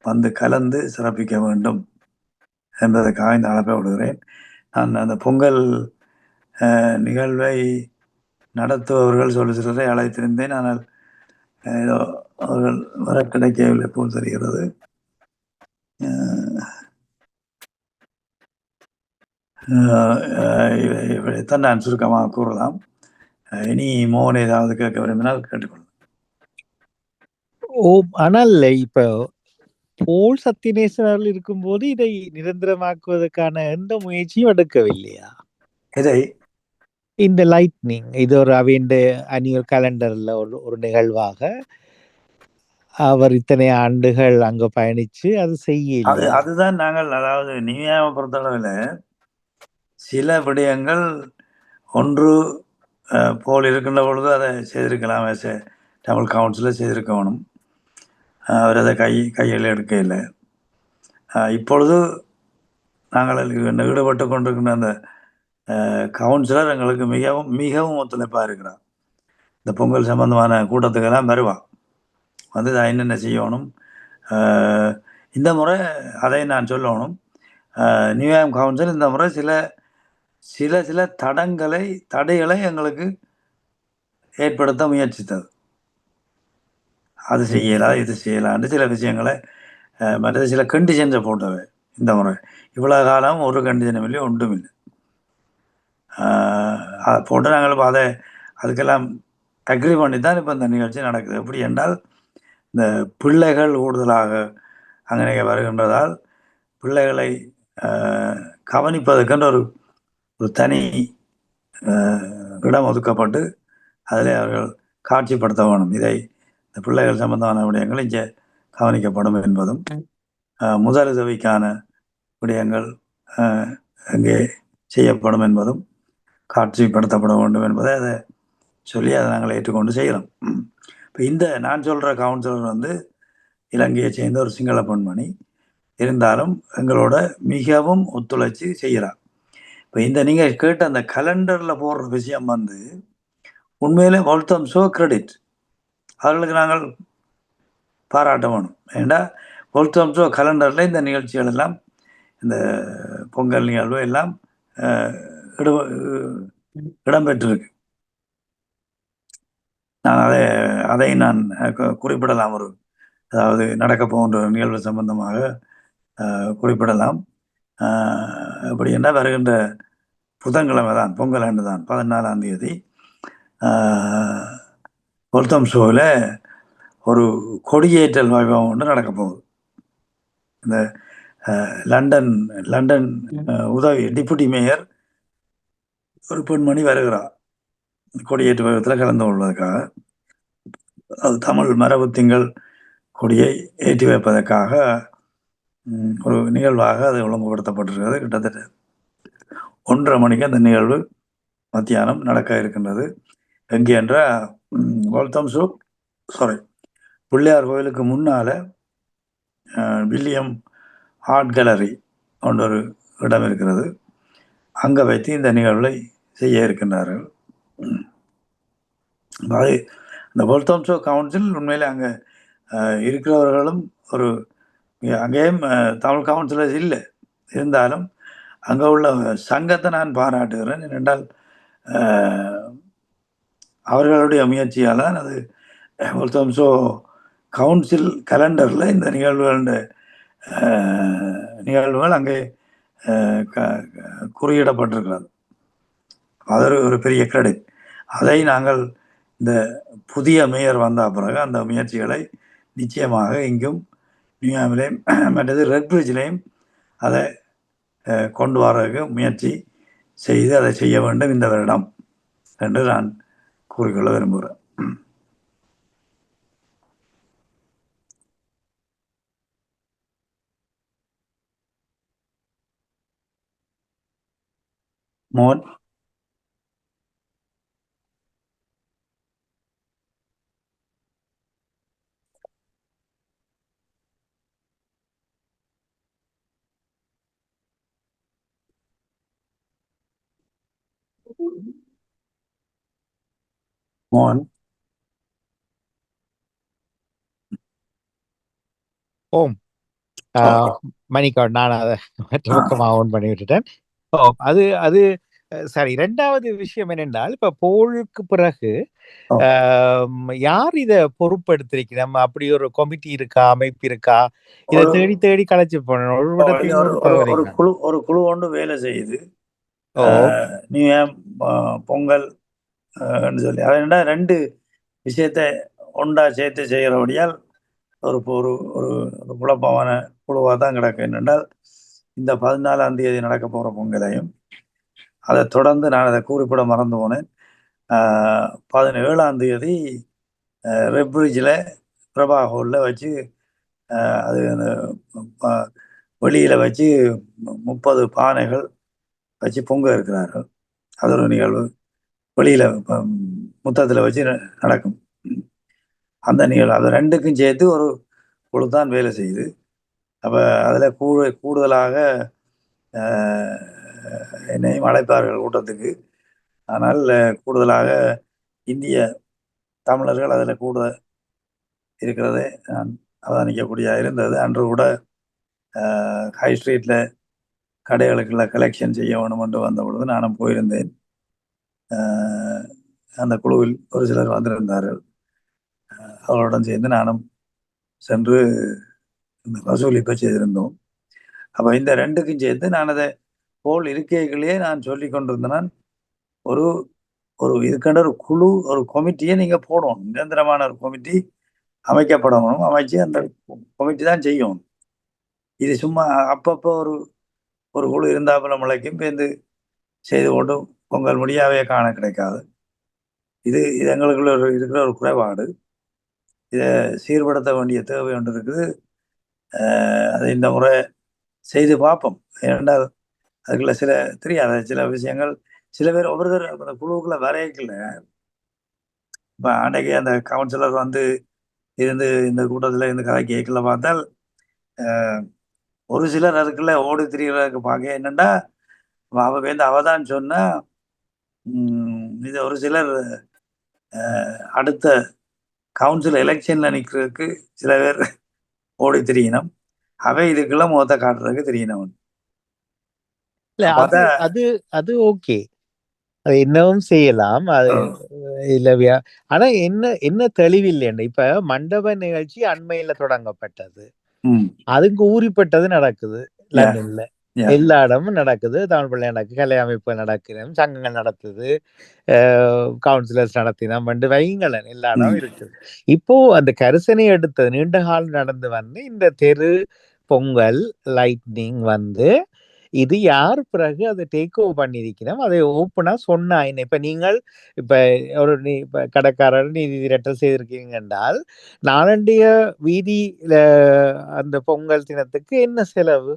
வந்து கலந்து சிறப்பிக்க வேண்டும் என்பதற்காக இந்த அழைப்பை விடுகிறேன். நான் அந்த பொங்கல் நிகழ்வை நடத்துபவர்கள் சொல்லுகிறதை அழைத்திருந்தேன். ஆனால் ஏதோ அவர்கள் வர கிடைக்கவில்லை போல் தெரிகிறது. இதைத்தான் நான் சுருக்கமாக கூறலாம். இனி மோகன் ஏதாவது கேட்க விரும்பினால் கேட்டுக்கொள்ளலாம். ஆனால் இப்ப போல் சத்யநேசன் அவர்கள் இருக்கும்போது இதை நிரந்தரமாக்குவதற்கான எந்த முயற்சியும் எடுக்கவில்லையா? இதை இந்த லைட்னிங் இது ஒரு அவையின் அனியல் கேலண்டர்ல ஒரு நிகழ்வாக அவர் இத்தனை ஆண்டுகள் அங்க பயணிச்சு அது செய்ய அதுதான் நாங்கள், அதாவது நியூயாவை பொறுத்தளவில் சில விடயங்கள் ஒன்று போல் இருக்கின்ற பொழுது அதை செய்திருக்கலாம், தமிழ் கவுன்சிலில் செய்திருக்கணும். அவர் அதை கையில் எடுக்க இல்லை. இப்பொழுது நாங்கள் ஈடுபட்டு கொண்டிருக்கின்ற அந்த கவுன்சிலர் எங்களுக்கு மிகவும் மிகவும் ஒத்துழைப்பாக இருக்கிறார். இந்த பொங்கல் சம்பந்தமான கூட்டத்துக்கெல்லாம் வருவான், வந்து இதை என்னென்ன செய்யணும். இந்த முறை அதை நான் சொல்லணும், நியூயாம் கவுன்சில் இந்த முறை சில தடைகளை எங்களுக்கு ஏற்படுத்த முயற்சித்தது. அது செய்யலாம், இது செய்யலான்னு சில விஷயங்களை, மற்றது சில கண்டிஷன்ஸை போட்டவை. இந்த முறை இவ்வளோ காலம் ஒரு கண்டிஷனும் இல்லை, ஒன்றும் இல்லை. அதை போட்டு நாங்கள் இப்போ அதுக்கெல்லாம் அக்ரி பண்ணி தான் இப்போ இந்த நிகழ்ச்சி நடக்குது. எப்படி என்றால், இந்த பிள்ளைகள் கூடுதலாக அங்கே வருகின்றதால் பிள்ளைகளை கவனிப்பதற்கென்ற ஒரு தனி இடம் ஒதுக்கப்பட்டு அதில் அவர்கள் காட்சிப்படுத்த வேணும். இதை இந்த பிள்ளைகள் சம்பந்தமான விடயங்கள் இங்கே கவனிக்கப்படும் என்பதும், முதலுதவிக்கான விடயங்கள் அங்கே செய்யப்படும் என்பதும் காட்சிப்படுத்தப்பட வேண்டும் என்பதை அதை சொல்லி அதை நாங்கள் ஏற்றுக்கொண்டு செய்கிறோம். இப்போ இந்த நான் சொல்கிற கவுன்சிலர் வந்து இலங்கையை சேர்ந்த ஒரு சிங்கள பெண்மணி, இருந்தாலும் எங்களோட மிகவும் ஒத்துழைச்சி செய்கிறார். இப்போ இந்த நீங்கள் கேட்ட அந்த கலண்டரில் போடுற விஷயம் வந்து உண்மையிலே வெல்கம் ஷோ கிரெடிட் அவர்களுக்கு நாங்கள் பாராட்ட வேணும். ஏண்டா வெல்கம் ஷோ கலண்டரில் இந்த நிகழ்ச்சிகள் எல்லாம், இந்த பொங்கல் நிகழ்வு எல்லாம் இடம்பெற்றிருக்கு. நான் அதை நான் குறிப்பிடலாம், அதாவது நடக்க போகின்ற நிகழ்வு சம்பந்தமாக குறிப்பிடலாம். அப்படி என்ன வருகின்ற புதன்கிழமை தான், பொங்கல் ஆண்டு தான், 14ஆம் தேதி வெல்கம் ஷோவில் ஒரு கொடியேற்றல் வைபவம் ஒன்று நடக்க போகுது. இந்த லண்டன் லண்டன் உதவி டிப்யூட்டி மேயர் ஒரு பெண்மணி வருகிறார் கொடியேற்று வைபத்தில் கலந்து கொள்வதற்காக. அது தமிழ் மரபு திங்கள் கொடியை ஏற்றி வைப்பதற்காக ஒரு நிகழ்வாக அது ஒழுங்குபடுத்தப்பட்டிருக்கிறது. கிட்டத்தட்ட 1:30 மணிக்கு அந்த நிகழ்வு மத்தியானம் நடக்க இருக்கின்றது. எங்கே என்ற பிள்ளையார் கோயிலுக்கு முன்னால வில்லியம் ஆர்ட் கேலரி ஒரு இடம் இருக்கிறது. அங்கே வைத்து இந்த நிகழ்வை செய்ய இருக்கின்றார்கள். அது இந்த வேர்ல்ட் ஷோ கவுன்சில் உண்மையில் அங்கே இருக்கிறவர்களும் ஒரு அங்கேயும் தமிழ் கவுன்சிலர்ஸ் இல்லை, இருந்தாலும் அங்கே உள்ள சங்கத்தை நான் பாராட்டுகிறேன். ஏனென்றால் அவர்களுடைய முயற்சியால் தான் அது வேர்ல்ட் ஷோ கவுன்சில் கலண்டரில் இந்த நிகழ்வுகள் அங்கே குறியிடப்பட்டிருக்கிறது. அது ஒரு பெரிய கிரெடிட். அதை நாங்கள் இந்த புதிய மேயர் வந்த பிறகு அந்த முயற்சிகளை நிச்சயமாக இங்கும் நியூயாமிலையும் மற்றது ரெட் பிரிட்ஜிலையும் அதை கொண்டு வரதுக்கு முயற்சி செய்து அதை செய்ய வேண்டும் இந்த வருடம் என்று நான் கூறிக்கொள்ள விரும்புகிறேன். மோகன். மோகன். ஓம் மணிக்காட், நான் அதை மற்ற பக்கமாக ஓன் பண்ணி விட்டுட்டேன். அது அது சரி. இரண்டாவது விஷயம் என்னென்றால், இப்ப போலுக்கு பிறகு யார் இதை பொறுப்பெடுத்திருக்கிறோம்? அப்படி ஒரு கமிட்டி இருக்கா, அமைப்பு இருக்கா? இதை தேடி தேடி கலைச்சு போனோம். ஒரு குழு ஒன்று வேலை செய்யுது. நியூயாம் பொங்கல் சொல்லி அதனால 2 விஷயத்தை ஒன்றா சேர்த்து செய்கிறபடியால் ஒரு ஒரு ஒரு குழப்பமான குழுவாக தான் கிடக்கு. என்னென்றால் இந்த 14ஆம் தேதி நடக்க போகிற பொங்கலையும் அதை தொடர்ந்து நான் அதை குறிப்பிட மறந்து போனேன். 17ஆம் தேதி ரெட் பிரிட்ஜில் பிரபா ஹோலில் வச்சு அது அந்த வெளியில் வச்சு 30 பானைகள் வச்சு பொங்க இருக்கிறார்கள். அது ஒரு நிகழ்வு வெளியில் முத்தத்தில் வச்சு நடக்கும். அந்த நிகழ்வு அது 2க்கும் சேர்த்து ஒரு குழு தான் வேலை செய்யுது. அப்போ அதில் கூடுதலாக என்னையும் அழைப்பார்கள் கூட்டத்துக்கு. ஆனால் கூடுதலாக இந்திய தமிழர்கள் அதில் கூட இருக்கிறதே நான் அவதானிக்கக்கூடியதாக இருந்தது. அன்று கூட ஹை ஸ்ட்ரீட்டில் கடைகளுக்குள்ள கலெக்ஷன் செய்ய வேணும் என்று வந்த பொழுது நானும் போயிருந்தேன். அந்த குழுவில் ஒரு சிலர் வந்திருந்தார்கள். அவர்களுடன் சேர்ந்து நானும் சென்று இந்த வசூலிப்பை செய்திருந்தோம். அப்போ இந்த 2க்கும் சேர்த்து நான் அதை போல் இருக்கைகளையே நான் சொல்லி கொண்டிருந்தேன். ஒரு ஒரு இதுக்கான ஒரு குழு, ஒரு கமிட்டியை நீங்கள் போடணும். நிரந்தரமான ஒரு கமிட்டி அமைக்கப்படணும். அமைச்சு அந்த கமிட்டி தான் செய்யணும். இது சும்மா அப்பப்போ ஒரு குழு இருந்தாப்புல முளைக்கும் பேருந்து செய்து கொண்டு பொங்கல் முடியாவே காண கிடைக்காது. இது எங்களுக்குள்ள இருக்கிற ஒரு குறைபாடு. இதை சீர்படுத்த வேண்டிய தேவை ஒன்று இருக்குது. அதை இந்த முறை செய்து பார்ப்போம். ஏனென்றால் அதுக்குள்ள தெரியாத சில விஷயங்கள் சில பேர் ஒவ்வொருத்தர் அந்த குழுவுக்குள்ள வரையக்கல. இப்போ அன்றைக்கு அந்த கவுன்சிலர் வந்து இருந்து இந்த கூட்டத்தில் இந்த கதை கேட்கல பார்த்தால் ஒரு சிலர் அதுக்குள்ள ஓடி திரிகிறதுக்கு பார்க்க என்னென்னா அவதான் சொன்னா இது ஒரு சிலர் அடுத்த கவுன்சில் எலெக்ஷன்ல நிற்கிறதுக்கு சில பேர் ஓடி திரியணும். அவை இதுக்குள்ள முகத்தை காட்டுறதுக்கு தெரியணும். அது ஓகே, அது என்னவும் செய்யலாம். அது இல்லவியா? ஆனா என்ன தெளிவில்லை. இப்ப மண்டப நிகழ்ச்சி அண்மையில தொடங்கப்பட்டது. அதுக்கு ஊறிப்பட்டது நடக்குது லண்டன்ல. எல்லா இடமும் நடக்குது. தமிழ் பிள்ளை நடக்குது, கலை அமைப்பு நடக்கிறோம், சங்கங்கள் நடத்துது, கவுன்சிலர்ஸ் நடத்தினோம், வைங்களன் எல்லா இடமும் இருக்குது. இப்போ அந்த கரிசனை எடுத்தது நீண்ட காலம் நடந்து வந்து இந்த தெரு பொங்கல் லைட்னிங் வந்து இது யார் பிறகு அதை டேக் ஓவர் பண்ணியிருக்கணும் அதை ஓப்பனா சொன்னா என்ன இப்ப நீங்கள் இப்ப ஒரு இப்ப கடைக்காரர் நீதி திரட்டல் செய்திருக்கீங்க என்றால் நாளண்டிய வீதியில அந்த பொங்கல் தினத்துக்கு என்ன செலவு?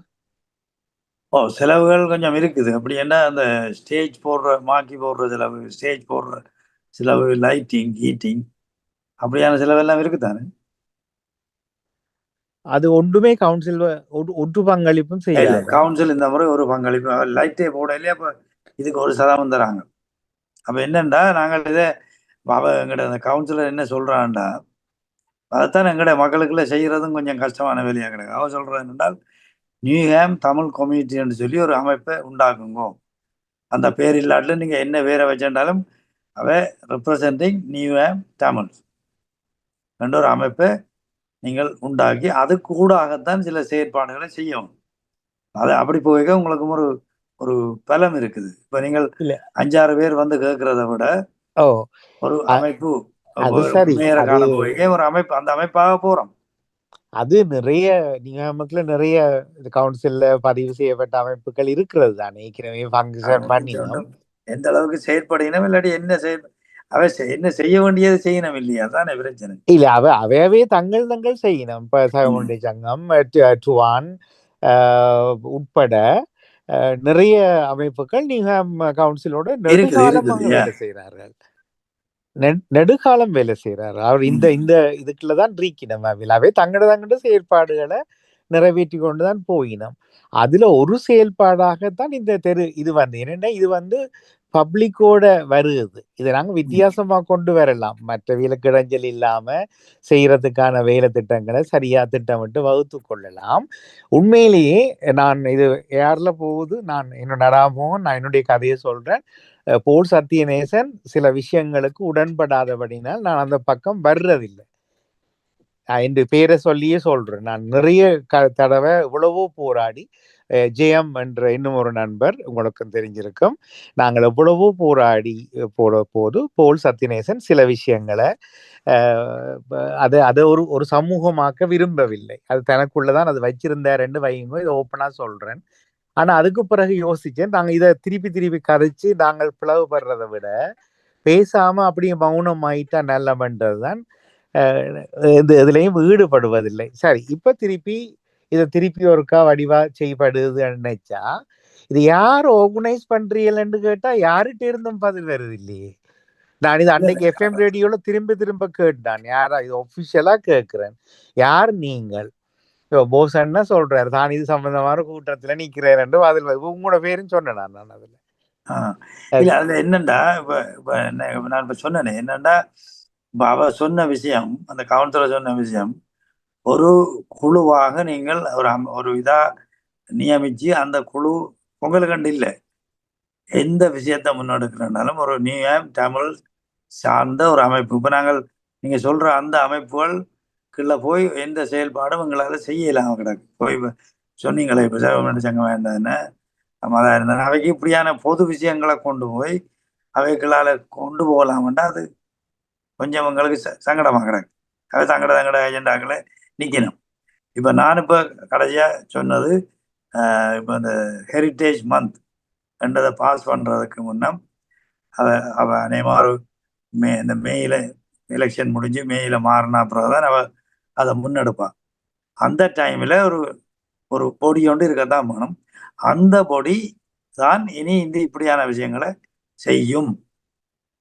செலவுகள் கொஞ்சம் இருக்குது. அப்படி என்ன அந்த ஸ்டேஜ் போடுற மாக்கி போடுற செலவு, ஸ்டேஜ் போடுற செலவு, லைட்டிங், ஹீட்டிங் அப்படியான செலவெல்லாம் இருக்குதானே? அது ஒன்றுமே கவுன்சில் ஒன்று பங்களிப்பும் இல்ல செய்யாது. கவுன்சில் இந்த முறை ஒரு பங்களிப்பு லைட்டே போட இல்லையா? அப்ப இதுக்கு 1% தராங்க. அப்ப என்னண்டா நாங்கள் இதை எங்கட அந்த கவுன்சிலர் என்ன சொல்றான்டா, அதைத்தான் எங்கட மக்களுக்குள்ள செய்யறதும் கொஞ்சம் கஷ்டமான வேலையா கிடக்கு. அவன் சொல்றது என்னென்றால் நியூஹாம் தமிழ் கம்யூனிட்டின்னு சொல்லி ஒரு அமைப்பை உண்டாக்குங்க. அந்த பேர் இல்லாட்டில நீங்க என்ன பேரை வச்சிருந்தாலும் அவ ரெப்ரசன்டிங் நியூஹாம் தமிழ் என்ற ஒரு அமைப்பை நீங்கள் உண்டாக்கி அது கூடாகத்தான் சில செயற்பாடுகளை செய்யணும். அது அப்படி போக உங்களுக்கு ஒரு ஒரு பலம் இருக்குது. இப்ப நீங்கள் இல்ல 5-6 பேர் வந்து கேட்கறத விட ஓ ஒரு அமைப்பு அது சரி. மேயரை அது காண போய் ஒரு அமைப்பு அந்த அமைப்பாக போறோம். அது நிறைய நியாமத்துல நிறைய கவுன்சில்ல பதிவு செய்யப்பட்ட அமைப்புகள் இருக்கிறது தானே ஏற்கனவே ஃபங்க்ஷன் பண்ணினோம். எந்த அளவுக்கு செயற்படணும் இல்லாட்டி என்ன செய்ய வேண்டியது செய்யணும் இல்லையா? தானே பிரச்சனை. இல்ல அவையவே தங்கள் செய்யணும். இப்ப சகமுண்டி சங்கம் டுவான் உட்பட நிறைய அமைப்புகள் நீங்க கவுன்சிலோட நெடுகாலமாக வேலை செய்கிறார்கள். நெடுகாலம் வேலை செய்யறாரு அவர். இந்த இதுக்குள்ளதான் ரீக்கினம் அவை தங்கட செயற்பாடுகளை நிறைவேற்றி கொண்டுதான் போயினோம். அதுல ஒரு செயல்பாடாகத்தான் இந்த இது வந்து என்னன்னா இது வந்து பப்ளிக்கோட வருது. இதை நாங்க வித்தியாசமா கொண்டு வரலாம். மற்ற வேலைக்கு இடைஞ்சல் இல்லாம செய்யறதுக்கான வேலை திட்டங்களை சரியா திட்டமிட்டு வகுத்து கொள்ளலாம். உண்மையிலேயே நான் இது யார்ல போகுது, நான் என்னோட நடாமோகன், நான் என்னுடைய கதையை சொல்றேன். போல் சத்தியநேசன் சில விஷயங்களுக்கு உடன்படாதபடினால் நான் அந்த பக்கம் வர்றதில்லை. என்று பேரை சொல்லியே சொல்றேன். நான் நிறைய தடவை எவ்வளவோ போராடி ஜெயம் என்ற இன்னும் ஒரு நண்பர் உங்களுக்கும் தெரிஞ்சிருக்கும். நாங்கள் எவ்வளவோ போராடி போது போல் சத்தியநேசன் சில விஷயங்களை அதை ஒரு சமூகமாக்க விரும்பவில்லை. அது தனக்குள்ளதான் அது வச்சிருந்தாருன்னு வைங்க, இதை ஓப்பனா சொல்றேன். ஆனா அதுக்கு பிறகு யோசிச்சேன், நாங்க இதை திருப்பி கதைச்சு நாங்கள் பிளவுபடுறதை விட பேசாம அப்படியே மௌனம் ஆயிட்டா நல்லமன்றதுதான். இதுலயும் ஈடுபடுவதில்லை. சரி, இப்ப திருப்பி ஒருக்கா வடிவா செய்யப்படுது நினைச்சா இது யார் ஆர்கனைஸ் பண்றீங்கன்னு கேட்டா யாருகிட்ட இருந்தும் பதில் வருது இல்லையே. நான் இது அன்னைக்கு எஃப்எம் ரேடியோல திரும்ப கேட்டான். யாரா இது ஒபிஷியலா கேட்கிறேன், யார் நீங்கள்? போஸ் என்ன சொல்றாரு, தான் இது சம்பந்தமான கூட்டத்துல நிக்கிறேன் என்று பதில். உங்களோட பேரும் சொன்னேன் நான் அதுல. இல்ல அதுல என்னண்டா இப்ப நான் இப்ப சொன்னேனே என்னண்டா, இப்ப அவ சொன்ன விஷயம், அந்த கவுன்சிலர் சொன்ன விஷயம், ஒரு குழுவாக நீங்கள் ஒரு இதா நியமிச்சு அந்த குழு உங்களுக்கு கண்டு இல்லை. எந்த விஷயத்த முன்னெடுக்கிறனாலும் ஒரு நியூயாம் தமிழ் சார்ந்த ஒரு அமைப்பு. இப்ப நாங்கள் நீங்க சொல்ற அந்த அமைப்புகள் கீழே போய் எந்த செயல்பாடும் எங்களால செய்யலாம் கிடக்கு. போய் சொன்னீங்களே இப்ப சேவமண்டி சங்கமா இருந்ததுன்னு மதம் இருந்தது, அவைக்கு இப்படியான பொது விஷயங்களை கொண்டு போய் அவைகளால கொண்டு போகலாம்டா அது கொஞ்சம் எங்களுக்கு சங்கடமாக கிடக்கு. அவை தங்கட ஏஜெண்டாக்களை நிற்கணும். இப்போ நான் இப்போ கடைசியாக சொன்னது, இப்போ இந்த ஹெரிட்டேஜ் மந்த் என்றதை பாஸ் பண்ணுறதுக்கு முன்னம் அவ அநேகமாக இந்த மேயில எலெக்ஷன் முடிஞ்சு மேயில மாறினா அப்புறம் தான் அதை முன்னெடுப்பான். அந்த டைமில் ஒரு பொடி ஒன்று இருக்கத்தான் வேணும். அந்த பொடி தான் இனி இப்படியான விஷயங்களை செய்யும்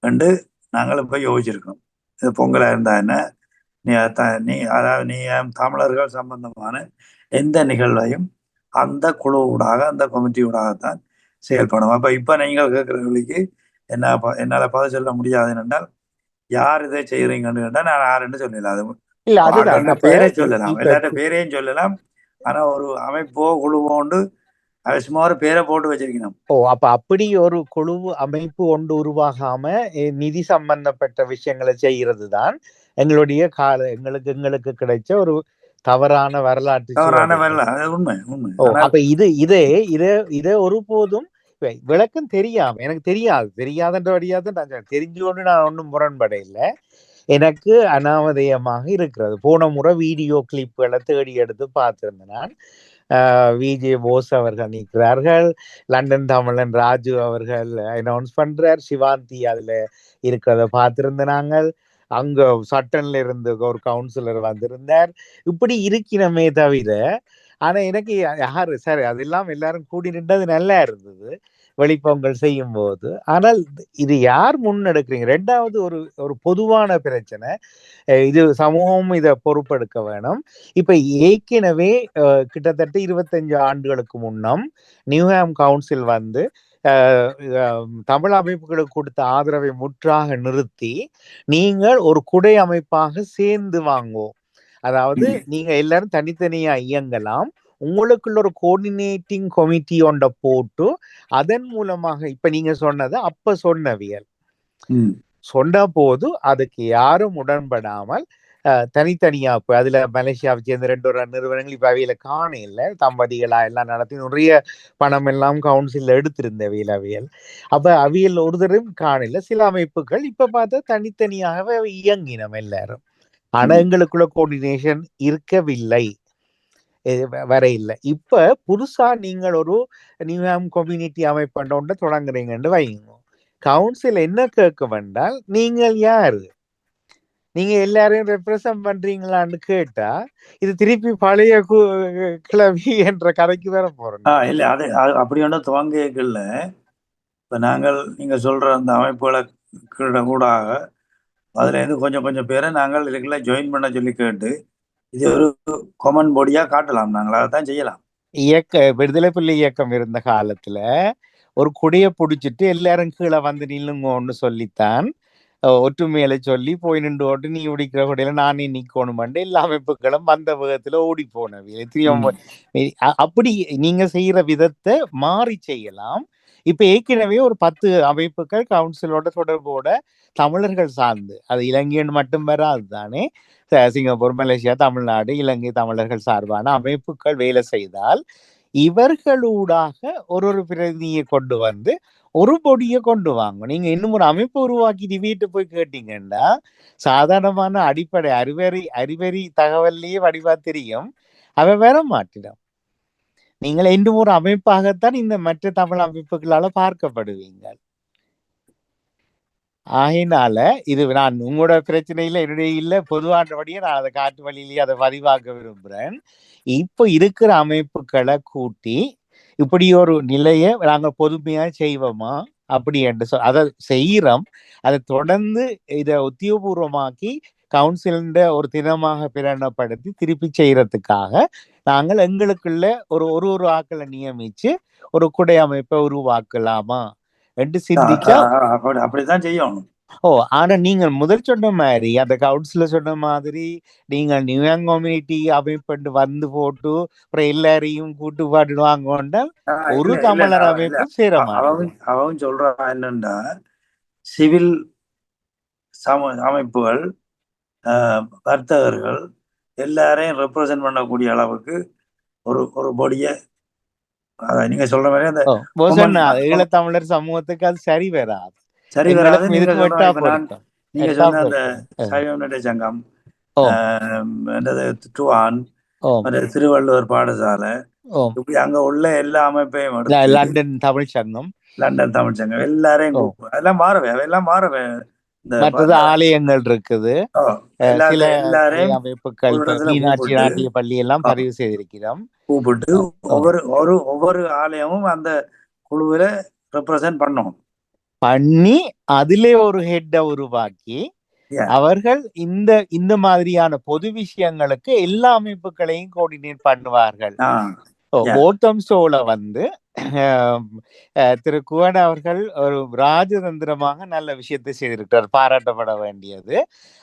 என்று நாங்கள் இப்போ யோசிச்சிருக்கோம். இது பொங்கலாக இருந்தா என்ன, அதாவது தமிழர்கள் சம்பந்தமான எந்த நிகழ்வையும் அந்த குழுவூடாக அந்த கமிட்டியூடாகத்தான் செயல்படும். அப்ப இப்ப நீங்கள் கேட்கிறவர்களுக்கு என்னால பதில் சொல்ல முடியாது என்றால், யார் இதை செய்யறீங்கன்னு கேட்டா நான் யாருன்னு சொல்லலாம். பேரே சொல்லலாம், எல்லாட்ட பேரையும் சொல்லலாம். ஆனா ஒரு அமைப்போ குழுவோண்டு சுமார் பேரை போட்டு வச்சிருக்கணும். அப்ப அப்படி ஒரு குழு அமைப்பு ஒன்று உருவாகாம நிதி சம்பந்தப்பட்ட விஷயங்களை செய்யறது தான் எங்களுடைய எங்களுக்கு கிடைச்ச ஒரு தவறான வரலாற்று. உண்மை. அப்ப இதை ஒருபோதும் விளக்கம் தெரியாம எனக்கு தெரியாதுன்றபடியாதான் நான் தெரிஞ்சு கொண்டு நான் ஒன்றும் முரண்பட இல்லை. எனக்கு அனாமதேயமாக இருக்கிறது. போன முறை வீடியோ கிளிப்புகளை தேடி எடுத்து பார்த்திருந்தேன் நான். விஜே போஸ் அவர்கள் நிற்கிறார்கள், லண்டன் தமிழன் ராஜு அவர்கள் அனௌன்ஸ் பண்றார், சிவாந்தி அதுல இருக்கிறத பார்த்திருந்த நாங்கள். அங்க சட்டன்ல இருந்து ஒரு கவுன்சிலர் வந்திருந்தார். இப்படி இருக்கிறமே தவிர, ஆனா எனக்கு யாரு சரி அதெல்லாம் எல்லாரும் கூடி நின்றது நல்லா இருந்தது வெளிப்பொங்கல் செய்யும் போது. ஆனால் இது யார் முன்னெடுக்கிறீங்க? ரெண்டாவது ஒரு ஒரு பொதுவான பிரச்சனை, இது சமூகம் இதை பொறுப்பெடுக்க வேணும். இப்ப ஏற்கனவே கிட்டத்தட்ட 25 ஆண்டுகளுக்கு முன்னம் நியூஹாம் கவுன்சில் வந்து தமிழ் அமைப்புகளுக்கு கொடுத்த ஆதரவை முற்றாக நிறுத்தி நீங்கள் ஒரு குடை அமைப்பாக சேர்ந்து வாங்குவோம், அதாவது நீங்க எல்லாரும் தனித்தனியா இயங்கலாம், உங்களுக்குள்ள ஒரு கோஆர்டினேட்டிங் கமிட்டி ஒன்றை போட்டு அதன் மூலமாக இப்ப நீங்க சொன்னது அப்ப சொன்னவியல் சொன்ன போது அதுக்கு யாரும் உடன்படாமல் தனித்தனியா இப்ப அதுல மலேசியாவை சேர்ந்த 2 நிறுவனங்கள் இப்ப அவையில காண இல்லை, தம்பதிகளா எல்லாம் நடத்தி நிறைய பணம் எல்லாம் கவுன்சில் எடுத்திருந்த அவியல். அப்ப அவியல் ஒரு தரம் காணல. சில அமைப்புகள் இப்ப பார்த்தா தனித்தனியாகவே இயங்கினம் எல்லாரும். ஆனா எங்களுக்குள்ள கோஆர்டினேஷன் இருக்கவில்லை, வர இல்லை. இப்ப புதுசா நீங்கள் ஒரு நியூஹாம் கம்யூனிட்டி அமைப்பு தொடங்குறீங்கன்னு வைங்க, கவுன்சில் என்ன கேட்க வேண்டால் நீங்கள் யாரு, நீங்க எல்லாரையும் ரெப்ரசன்ட் பண்றீங்களான்னு கேட்டா இது திருப்பி பழைய கிளவி என்ற கதைக்கு வர போறோம். இல்ல அது அப்படி ஒன்றும் துவங்கல. இப்ப நாங்கள் நீங்க சொல்ற அந்த அமைப்புகளை கூட அதுல இருந்து கொஞ்சம் கொஞ்சம் பேரை நாங்கள் இதுக்குள்ள ஜாயின் பண்ண சொல்லி கேட்டு இது ஒரு காமன் பாடியா காட்டலாம், நாங்கள் அதைத்தான் செய்யலாம். விடுதலை புலி இயக்கம் இருந்த காலத்துல ஒரு குடைய பிடிச்சிட்டு எல்லாரும் கீழே வந்து நில்லுங்கன்னு சொல்லித்தான் ஒற்றுமையில சொல்லி போய் நின்று ஓட்டு நீ உடிக்கிற குடையில நானே நிக்கணும் எல்லா அமைப்புகளும் வந்த விதத்துல ஓடி போனவை. அப்படி நீங்க செய்யற விதத்தை மாறி செய்யலாம். இப்ப ஏற்கனவே ஒரு 10 அமைப்புகள் கவுன்சிலோட தொடர்போட தமிழர்கள் சார்ந்து, அது இலங்கைன்னு மட்டும் வராது தானே, சிங்கப்பூர், மலேசியா, தமிழ்நாடு, இலங்கை தமிழர்கள் சார்பான அமைப்புகள் வேலை செய்தால் இவர்களூடாக ஒரு பிரதிநிதியை கொண்டு வந்து ஒரு பொடியை கொண்டு வாங்க. நீங்க இன்னும் ஒரு அமைப்பு உருவாக்கி வீட்டு போய் கேட்டீங்கன்னா சாதாரணமான அடிப்படை அறிவறி தகவல்லையே வடிவா தெரியும், அவ வர மாட்டிடும். நீங்கள் இன்னும் ஒரு அமைப்பாகத்தான் இந்த மற்ற தமிழ் அமைப்புகளால பார்க்கப்படுவீங்க. ஆகினால இது நான் உங்களோட பிரச்சனையில என்னுடைய இல்ல, பொதுவானபடியே நான் அதை காட்டு வழியிலேயே அதை பதிவாக்க விரும்புகிறேன். இப்போ இருக்கிற அமைப்புகளை கூட்டி இப்படி ஒரு நிலையை நாங்க பொதுமையா செய்வோமா அப்படி என்று அதை செய்யறோம். அதை தொடர்ந்து இதை உத்தியோகபூர்வமாக்கி கவுன்சிலின் ஒரு தினமாக பிரகடனப்படுத்தி திருப்பி செய்யறதுக்காக நாங்கள் எங்களுக்குள்ள ஒரு ஆக்களை நியமிச்சு ஒரு குடை அமைப்பை உருவாக்கலாமா என்று சிந்திச்சா அப்படித்தான் செய்யணும். ஆனா நீங்கள் முதல் சொன்ன மாதிரி அந்த கவுன்சிலர் சொன்ன மாதிரி நீங்கள் நியூயாங் கம்யூனிட்டி அமைப்பு வந்து போட்டு அப்புறம் எல்லாரையும் கூட்டு பாடுவாங்க ஒரு தமிழர் அமைப்பு சேர அவங்க சொல்றா என்னன்னா சிவில் அமைப்புகள் வர்த்தகர்கள் எல்லாரையும் ரெப்ரசன்ட் பண்ணக்கூடிய அளவுக்கு ஒரு பொடிய நீங்க சொல்ற மாதிரி அந்த ஈழத்தமிழர் சமூகத்துக்கு அது சரி வராது. சரி வராது. நீங்க சொன்ன அந்த சைவ சங்கம், டுவான், திருவள்ளுவர் பாடசாலை, இப்படி அங்க உள்ள எல்லா அமைப்பையும் லண்டன் தமிழ் சங்கம் எல்லாரையும் அதெல்லாம் மாறவே அவையெல்லாம் மாறவே மற்றது ஆலயங்கள் இருக்குது, எல்லாரையும் அமைப்புகள் மீனாட்சி நாட்டிய பள்ளி எல்லாம் பதிவு செய்திருக்கிறோம். கூப்பிட்டு ஒவ்வொரு ஆலயமும் அந்த குழுவில ரெப்ரசன்ட் பண்ணி அதிலே ஒரு ஹெட்டை உருவாக்கி அவர்கள் இந்த மாதிரியான பொது விஷயங்களுக்கு எல்லா அமைப்புகளையும் கோஆர்டினேட் பண்ணுவார்கள். ஓட்டம் ஷோல வந்து திரு குவன் அவர்கள் ஒரு ராஜதந்திரமாக நல்ல விஷயத்தை செய்திருக்கிறார், பாராட்டப்பட வேண்டியது.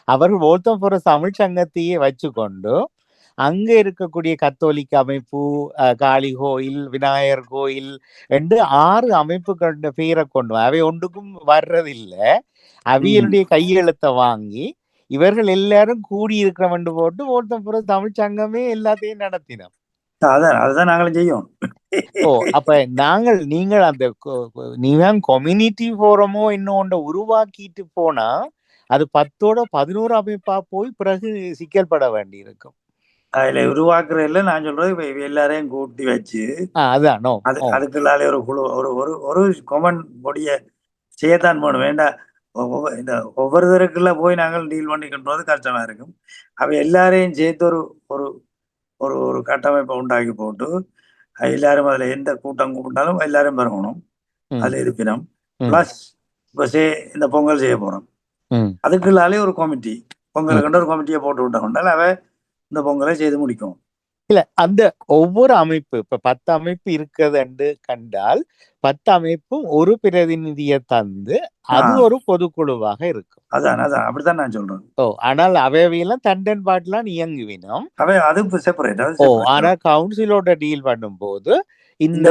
அவர்கள் ஓட்டம் போற தமிழ் சங்கத்தையே வச்சுக்கொண்டு அங்க இருக்கக்கூடிய கத்தோலிக்க அமைப்பு, காளி கோயில், விநாயகர் கோயில் என்று 6 அமைப்புகள பேரை கொண்டு அவை ஒன்றுக்கும் வர்றதில்லை. அவைகளுடைய கையெழுத்தை வாங்கி இவர்கள் எல்லாரும் கூடி இருக்கிறவன் போட்டு ஓட்டப்புற தமிழ் சங்கமே எல்லாத்தையும் நடத்தினோம். அதுதான் நாங்களும் செய்யும். அப்ப நீங்கள் அந்த கம்யூனிட்டி போரமோ இன்னொன்று உருவாக்கிட்டு போனா அது 10ஓட 11 அமைப்பா போய் பிறகு சிக்கல்பட வேண்டி இருக்கும். அதுல உருவாக்குறதுல நான் சொல்றது இப்ப எல்லாரையும் கூட்டி வச்சு அதான் அதுக்குள்ளாலே ஒரு குழு ஒரு ஒரு ஒரு கொமன் பொடிய செய்யத்தான் போகணும். வேண்டாம் இந்த ஒவ்வொருத்தருக்குள்ள போய் நாங்கள் டீல் பண்ணிக்கின்றது கஷ்டமா இருக்கும். அவ எல்லாரையும் சேர்த்து ஒரு ஒரு ஒரு ஒரு கட்டமைப்பை உண்டாக்கி போட்டு எல்லாரும் அதுல எந்த கூட்டம் கூப்பிட்டாலும் எல்லாரும் வரணும். அதுல இருப்பினம் பிளஸ் இப்ப இந்த பொங்கல் செய்ய போறோம், அதுக்குள்ளாலே ஒரு கமிட்டி பொங்கலுக்கு ஒரு கமிட்டியை போட்டு விட்டோம்னால் அவ இந்த பொங்கலை செய்து முடிக்கும். இல்ல அந்த ஒவ்வொரு அமைப்பு இப்ப 10 அமைப்பு இருக்கிறது கண்டால் 10 அமைப்பும் ஒரு பிரதிநிதியை தந்து அது ஒரு பொதுக்குழுவாக இருக்கும். அதான் அப்படித்தான் நான் சொல்றேன். ஆனால் அவையெல்லாம் தண்டன் பாட்டுலாம் இயங்குவினோம். அது செப்பரேட். ஆனா கவுன்சிலோட டீல் பண்ணும் போது இந்த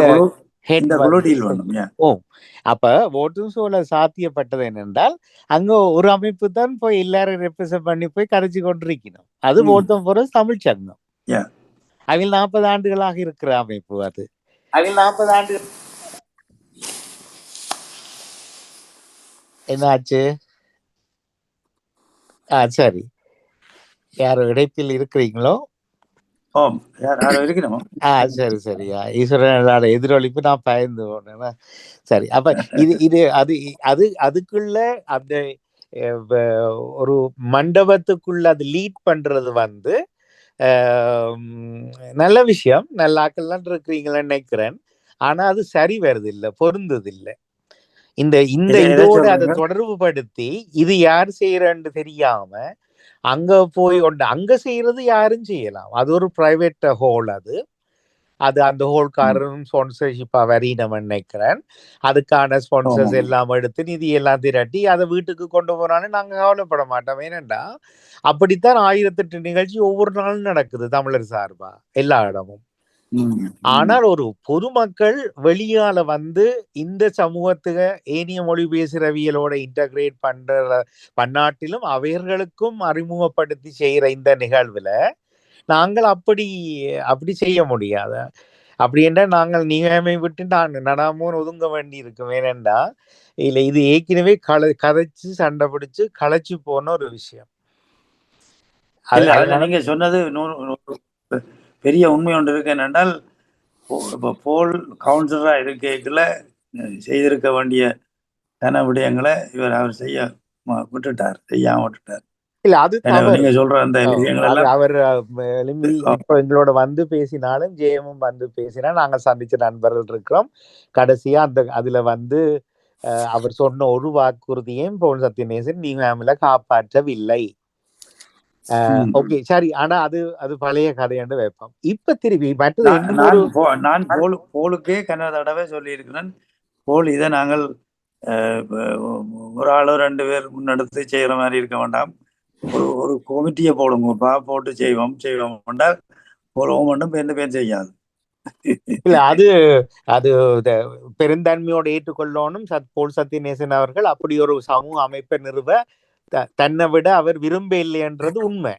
அப்ப ஓட்டும் சோழ சாத்தியப்பட்டது என்னென்றால் அங்க ஒரு அமைப்பு தான் போய் எல்லாரும் ரெப்ரசென்ட் பண்ணி போய் கரைச்சு கொண்டிருக்கணும். அது ஓட்டம் போற தமிழ் சங்கம். அதில் 40 ஆண்டுகளாக இருக்கிற அமைப்பு. அது அதில் 40 ஆண்டு என்னாச்சு? சரி, யாரோ இடைப்பில் இருக்கிறீங்களோ? சரி சரியா, ஈஸ்வரனோட எதிரொலிப்பு நான் பயந்து போனேன். சரி, அப்ப இது அது அது அதுக்குள்ள அந்த ஒரு மண்டபத்துக்குள்ள அது லீட் பண்றது நல்ல விஷயம். நல்ல ஆக்கள்லாம் இருக்கிறீங்களன்னு நினைக்கிறேன். ஆனா அது சரி வருது இல்ல, பொருந்தது இல்ல. இந்த இதோட அதை தொடர்பு படுத்தி இது யார் செய்யறன்னு தெரியாம அங்க போய் அங்க செய்யறது யாரும் செய்யலாம். அது ஒரு பிரைவேட் ஹோல். அது அந்த ஹோல்காரரும் ஸ்பான்சர்ஷிப்பா வரினம் நினைக்கிறேன். அதுக்கான ஸ்பான்சர்ஸ் எல்லாம் எடுத்து நிதி எல்லாம் திரட்டி அதை வீட்டுக்கு கொண்டு போறான்னு நாங்க கவலைப்பட மாட்டோம். ஏனென்றா அப்படித்தான் 1008 நிகழ்ச்சி ஒவ்வொரு நாளும் நடக்குது தமிழர் சார்பா எல்லா இடமும். ஆனால் ஒரு பொதுமக்கள் வெளியால இந்த சமூகத்துக்கு ஏனிய மொழி பேசுறவியலோட இன்டகிரேட் பண்ணாட்டிலும் அவர்களுக்கும் அறிமுகப்படுத்தி செய்யற இந்த நிகழ்வுல நாங்கள் அப்படி செய்ய முடியாத. அப்படி என்றால் நாங்கள் நிகழ்மை விட்டு நடாமோன்னு ஒதுங்க வேண்டி இருக்கும். ஏனென்றா இல்ல இது ஏற்கனவே கதைச்சு சண்டை பிடிச்சு களைச்சு போன ஒரு விஷயம். நீங்க சொன்னது பெரிய உண்மை ஒன்று இருக்கு. என்னென்றால் இப்போ போல் கவுன்சிலரா இருக்கைக்குள்ள செய்திருக்க வேண்டிய தன விடயங்களை அவர் செய்யாம விட்டுட்டார். இல்ல அது நீங்க சொல்ற அந்த விஷயங்கள் அவர் இப்ப எங்களோட பேசினாலும் ஜெயமும் பேசினா நாங்க சந்திச்ச நண்பர்கள் இருக்கிறோம். கடைசியா அதுல அவர் சொன்ன ஒரு வாக்குறுதியையும் போல் சத்யநேசன் நீங்க காப்பாற்றவில்லை. ஓகே சரி, ஆனா அது பழைய கதையாண்டு வைப்போம். இப்ப திருப்பி நான் போலுக்கே கன்னட தடவை சொல்லி இருக்கிறேன். போல் இதை நாங்கள் ஒரு ஆளோ 2 பேர் முன்னெடுத்து செய்யற மாதிரி இருக்க வேண்டாம். ஒரு கமிட்டியை போடுங்கப்பா, போட்டு செய்வோம் என்றால் போலவும் மட்டும் பேர் செய்யாது. இல்ல அது பெருந்தன்மையோடு ஏற்றுக்கொள்ளணும். போல் சத்யநேசன் அவர்கள் அப்படி ஒரு சமூக அமைப்பை நிறுவ தன்னை விட அவர் விரும்ப இல்லைன்றது உண்மை.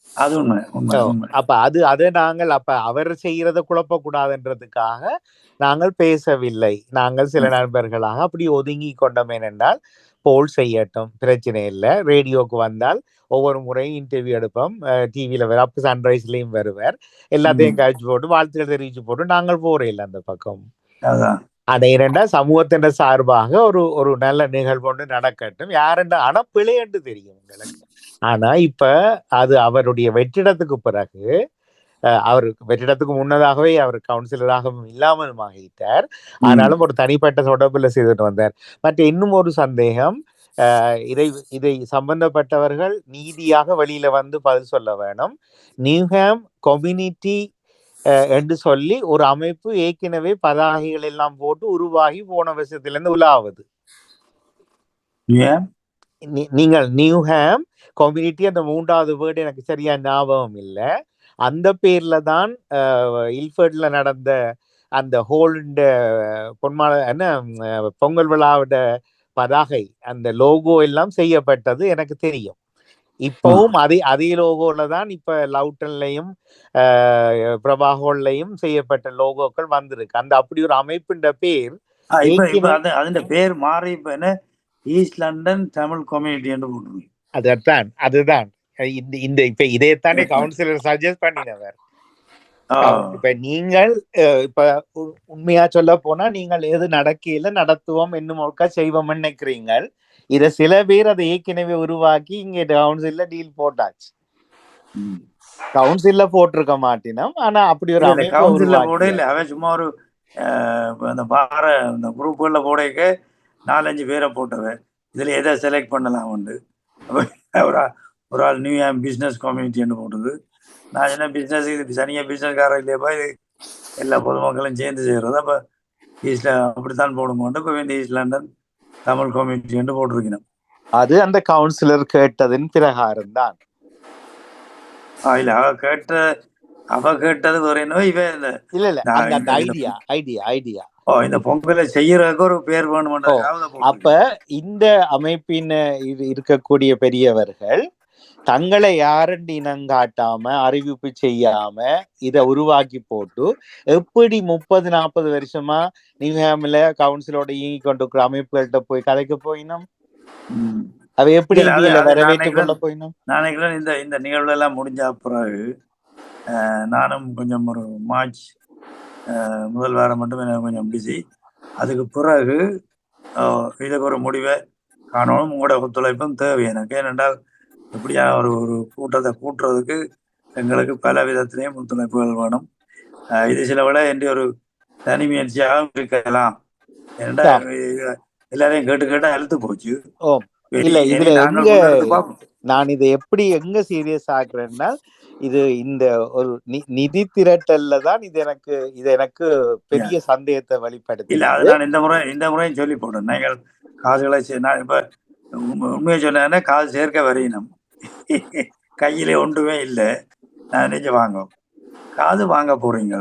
அது உண்மை. அப்ப அதை நாங்கள் அவர் செய்யறத குழப்பக்கூடாதுன்றதுக்காக நாங்கள் பேசவில்லை. நாங்கள் சில நண்பர்களாக அப்படி ஒதுங்கி கொண்டோம். ஏனென்றால் போல் செய்யட்டும், பிரச்சனை இல்லை. ரேடியோக்கு வந்தால் ஒவ்வொரு முறையும் இன்டர்வியூ எடுப்போம். டிவியில அப்ப சன்ரைஸ்லயும் வருவார். எல்லாத்தையும் கழிச்சு போட்டு வாழ்த்துக்கள் தெரிவிச்சு போட்டு நாங்கள் போறோம் இல்லை அந்த பக்கம். அதை இரண்டா சமூகத்தின் சார்பாக ஒரு நல்ல நிகழ்வு ஒன்று நடக்கட்டும். யாருண்டா ஆனா பிழை என்று தெரியும் உங்களுக்கு. ஆனா இப்ப அது அவருடைய வெற்றிடத்துக்கு பிறகு அவர் வெற்றிடத்துக்கு முன்னதாகவே அவர் கவுன்சிலராகவும் இல்லாமலும் ஆகிட்டார். ஆனாலும் ஒரு தனிப்பட்ட தொடர்புல செய்துட்டு வந்தார். மற்ற இன்னும் ஒரு சந்தேகம், இதை சம்பந்தப்பட்டவர்கள் நீதியாக வெளியில பதில் சொல்ல வேணும். நியூஹாம் கம்யூனிட்டி என்று சொல்லி ஒரு அமைப்பு ஏற்கனவே பதாகைகள் எல்லாம் போட்டு உருவாகி போன வருஷத்துல இருந்து உலாவுது. நீங்கள் நியூஹாம் கம்யூனிட்டி, அந்த 3வது வேர்டு எனக்கு சரியா ஞாபகம் இல்லை, அந்த பேர்ல தான் இல்ஃபர்ட்ல நடந்த அந்த ஹோல்ட பொங்கல் விழாவோட பதாகை, அந்த லோகோ எல்லாம் செய்யப்பட்டது எனக்கு தெரியும். இப்பவும் அதே லோகோல தான் இப்ப லவுட்டன்லையும் பிரபாஹோல்லையும் செய்யப்பட்ட லோகோக்கள் வந்திருக்கு. அந்த அப்படி ஒரு அமைப்பின் பேர் அதன் பேர் மாறி இப்ப என்ன ஈஸ்ட் லண்டன் தமிழ் கம்யூனிட்டி என்று போட்டுருக்கு. அதுதான் இந்த இப்ப இதைத்தானே கவுன்சிலர் சஜஸ்ட் பண்ணினவர். இப்ப நீங்கள் இப்ப உண்மையா சொல்ல போனா நீங்கள் எது நடக்கையில நடத்துவோம் என்னும் ஒருக்கா செய்வோம் நினைக்கிறீங்க. இத சில பேர் அதை ஏற்கனவே உருவாக்கி இங்க கவுன்சில்ல டீல் போட்டாச்சு. கவுன்சில்ல போட்டிருக்க மாட்டினோம். ஆனா அப்படி ஒரு அமைப்பு கவுன்சில்ல போட இல்ல, அவன் சும்மா ஒரு அந்த பார இந்த குரூப்புகளில் போடைக்கு 4-5 பேரை போட்டவன் இதுல எதை செலக்ட் பண்ணலாம் உண்டு. ஒரு ஆள் நியூ பிசினஸ் கம்யூனிட்டின்னு போட்டது. நான் என்ன பிசினஸ் இது தனியா பிசினஸ்காரன் இல்லையப்பா, இது எல்லா பொதுமக்களும் சேர்ந்து செய்யறது. அப்ப ஈஸ்ட்ல அப்படித்தான் போடுமோண்டு இப்ப வேண்டிய ஈஸ்ட் லண்டன் தமிழ் கம்யூனிட்டி என்று போட்டிருக்கணும். அது அந்த கவுன்சிலர் கேட்டதின் பிரகாரம் தான். இல்ல அவ கேட்டது ஒரு என்ன இவன் இல்ல ஐடியா இந்த பொங்கலை செய்யறதுக்கு ஒரு பேர் வேணும். அப்ப இந்த அமைப்பின் இருக்கக்கூடிய பெரியவர்கள் தங்களை யாருன்னு இனங்காட்டாம அறிவிப்பு செய்யாம இத உருவாக்கி போட்டு எப்படி 30-40 வருஷமா நியூஹாம்ல கவுன்சிலோட இயங்கி கொண்டிருக்கிற அமைப்புகள்கிட்ட போய் கதைக்க போயினோம். அவை எப்படி வரவேற்றுக் கொள்ள போயினோம். நான் இந்த நிகழ்வு எல்லாம் முடிஞ்ச பிறகு நானும் கொஞ்சம் ஒரு மார்ச் முதல் வாரம் மட்டும் எனக்கு கொஞ்சம் பிஸி. அதுக்கு பிறகு இதுக்கு ஒரு முடிவை காணணும். உங்களோட ஒத்துழைப்பும் தேவை எனக்கு. ஏனென்றால் எப்படியா ஒரு கூட்டத்தை கூட்டுறதுக்கு எங்களுக்கு பல விதத்திலையும் ஒத்துழைப்புகள் வேணும். இது சில விட என்று ஒரு தனி முயற்சியாக இருக்கலாம். ஏன்னா எல்லாரையும் கேட்டு அழுத்து போச்சு. இல்ல இதுல நான் இதை எப்படி எங்க சீரியஸ் ஆக்குறேன்னா, இது இந்த ஒரு நிதி திரட்டல்ல தான் இது எனக்கு பெரிய சந்தேகத்தை வெளிப்படுத்தி. இல்ல அது நான் இந்த முறையும் சொல்லி போட்டேன். நீங்கள் காசுகளை நான் இப்ப உண்மையை சொன்ன காசு சேர்க்க வரையினம் கையிலே ஒன்றுமே இல்லை. நான் நினைச்சு வாங்கும் காது வாங்க போறீங்க,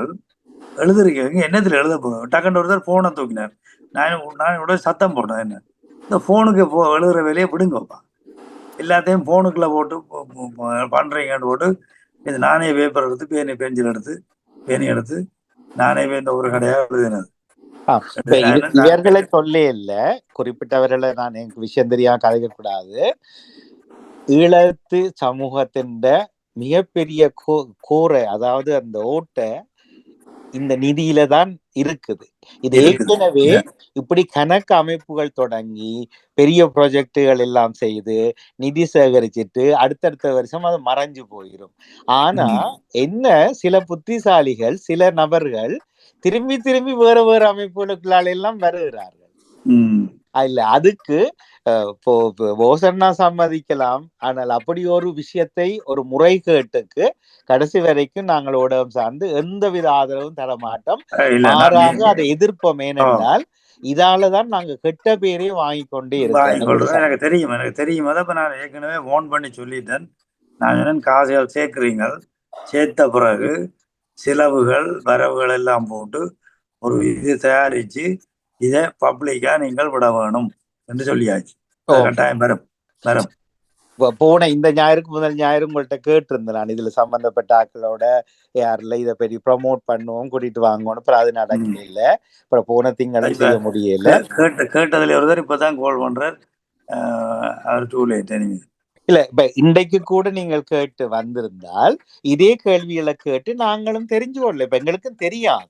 எழுதுறீங்க, என்னத்துல எழுத போறோம். டக்குன்னு ஒருத்தர் போனை தூக்கினார். நான் உடனே சத்தம் போட்டேன், என்ன இந்த போனுக்கு எழுதுற வேலையை விடுங்கப்பா, எல்லாத்தையும் போனுக்குள்ள போட்டு பண்றீங்கன்னு போட்டு இது நானே பேப்பர் எடுத்து பென்சில் எடுத்து பேனி எடுத்து நானே இந்த ஒரு கடையா எழுதினது. இவர்களை சொல்ல இல்ல, குறிப்பிட்டவர்களை நான் எனக்கு விஷயம் தெரியாம கதைக்க கூடாது. ஈழத்து சமூகத்தின் மிகப்பெரிய கோரை, அதாவது அந்த ஓட்டை இந்த நிதியில தான் இருக்குது. இது ஏற்கனவே இப்படி கணக்கு அமைப்புகள் தொடங்கி பெரிய ப்ராஜெக்டுகள் எல்லாம் செய்து நிதி சேகரிச்சுட்டு அடுத்தடுத்த வருஷம் அது மறைஞ்சு போயிடும். ஆனா என்ன, சில புத்திசாலிகள் சில நபர்கள் திரும்பி வேற அமைப்புகளுக்குள்ளால எல்லாம் வருகிறார்கள். இல்ல அதுக்கு ஓசன்னா சம்மதிக்கலாம். ஆனால் அப்படி ஒரு விஷயத்தை ஒரு முறைகேட்டுக்கு கடைசி வரைக்கும் நாங்கள் ஊடகம் சார்ந்து எந்தவித ஆதரவும் தர மாட்டோம். மாறாக அதை எதிர்ப்போம். ஏனென்றால் இதாலதான் நாங்க கெட்ட பேரையும் வாங்கி கொண்டே இருக்கோம். எனக்கு தெரியும். அதை நான் ஏற்கனவே ஓன் பண்ணி சொல்லிட்டேன். நான் காசுகள் சேர்க்கிறீங்க, சேர்த்த பிறகு செலவுகள் வரவுகள் எல்லாம் போட்டு ஒரு இது தயாரிச்சு இதை பப்ளிக்கா நீங்கள் விட வேணும் என்று சொல்லியாச்சு. கட்டாயம் வரும். போன இந்த ஞாயிறுக்கு முதல் ஞாயிறு உங்கள்கிட்ட கேட்டிருந்தேன் நான், இதுல சம்பந்தப்பட்ட ஆக்களோட யாருல இதை பெரிய ப்ரமோட் பண்ணுவோம் கூட்டிட்டு வாங்கணும். அப்புறம் அது நடக்கல இல்ல. அப்புறம் போன திங்களும் செய்ய முடியல. கேட்டதுல ஒருத்தர் இப்பதான் கால் பண்றார். இல்ல இப்ப இன்றைக்கு கூட நீங்கள் கேட்டு வந்திருந்தால் இதே கேள்விகளை கேட்டு நாங்களும் தெரிஞ்சு கொள்ளல. இப்ப எங்களுக்கும் தெரியாது,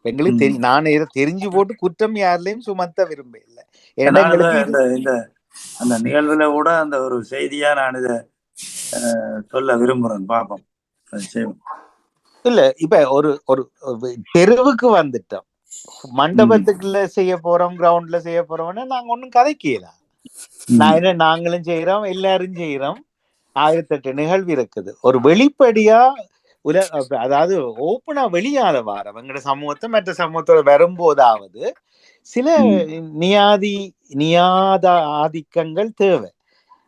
எங்களுக்கு தெரியும். நான் இதை தெரிஞ்சு போட்டு குற்றம் யாருலையும் சுமத்த விரும்ப இல்லை. அந்த நிகழ்வுல கூட அந்த ஒரு செய்தியா நான் இதை சொல்ல விரும்புறேன். பாப்போம். இல்ல இப்ப ஒரு தெருவுக்கு வந்துட்டோம். மண்டபத்துக்குள்ள செய்ய போறோம், கிரவுண்ட்ல செய்ய போறோம்னா நாங்க ஒன்னும் கதைக்கலாம். நாங்களும் செய்யறோம், எல்லாரும் செய்யறோம். 1008 நிகழ்வு இருக்குது. ஒரு வெளிப்படையா அதாவது ஓப்பனா வெளியால வாரம் எங்கட சமூகத்தை மற்ற சமூகத்தோட வரும்போதாவது சில நியாத ஆதிக்கங்கள் தேவை,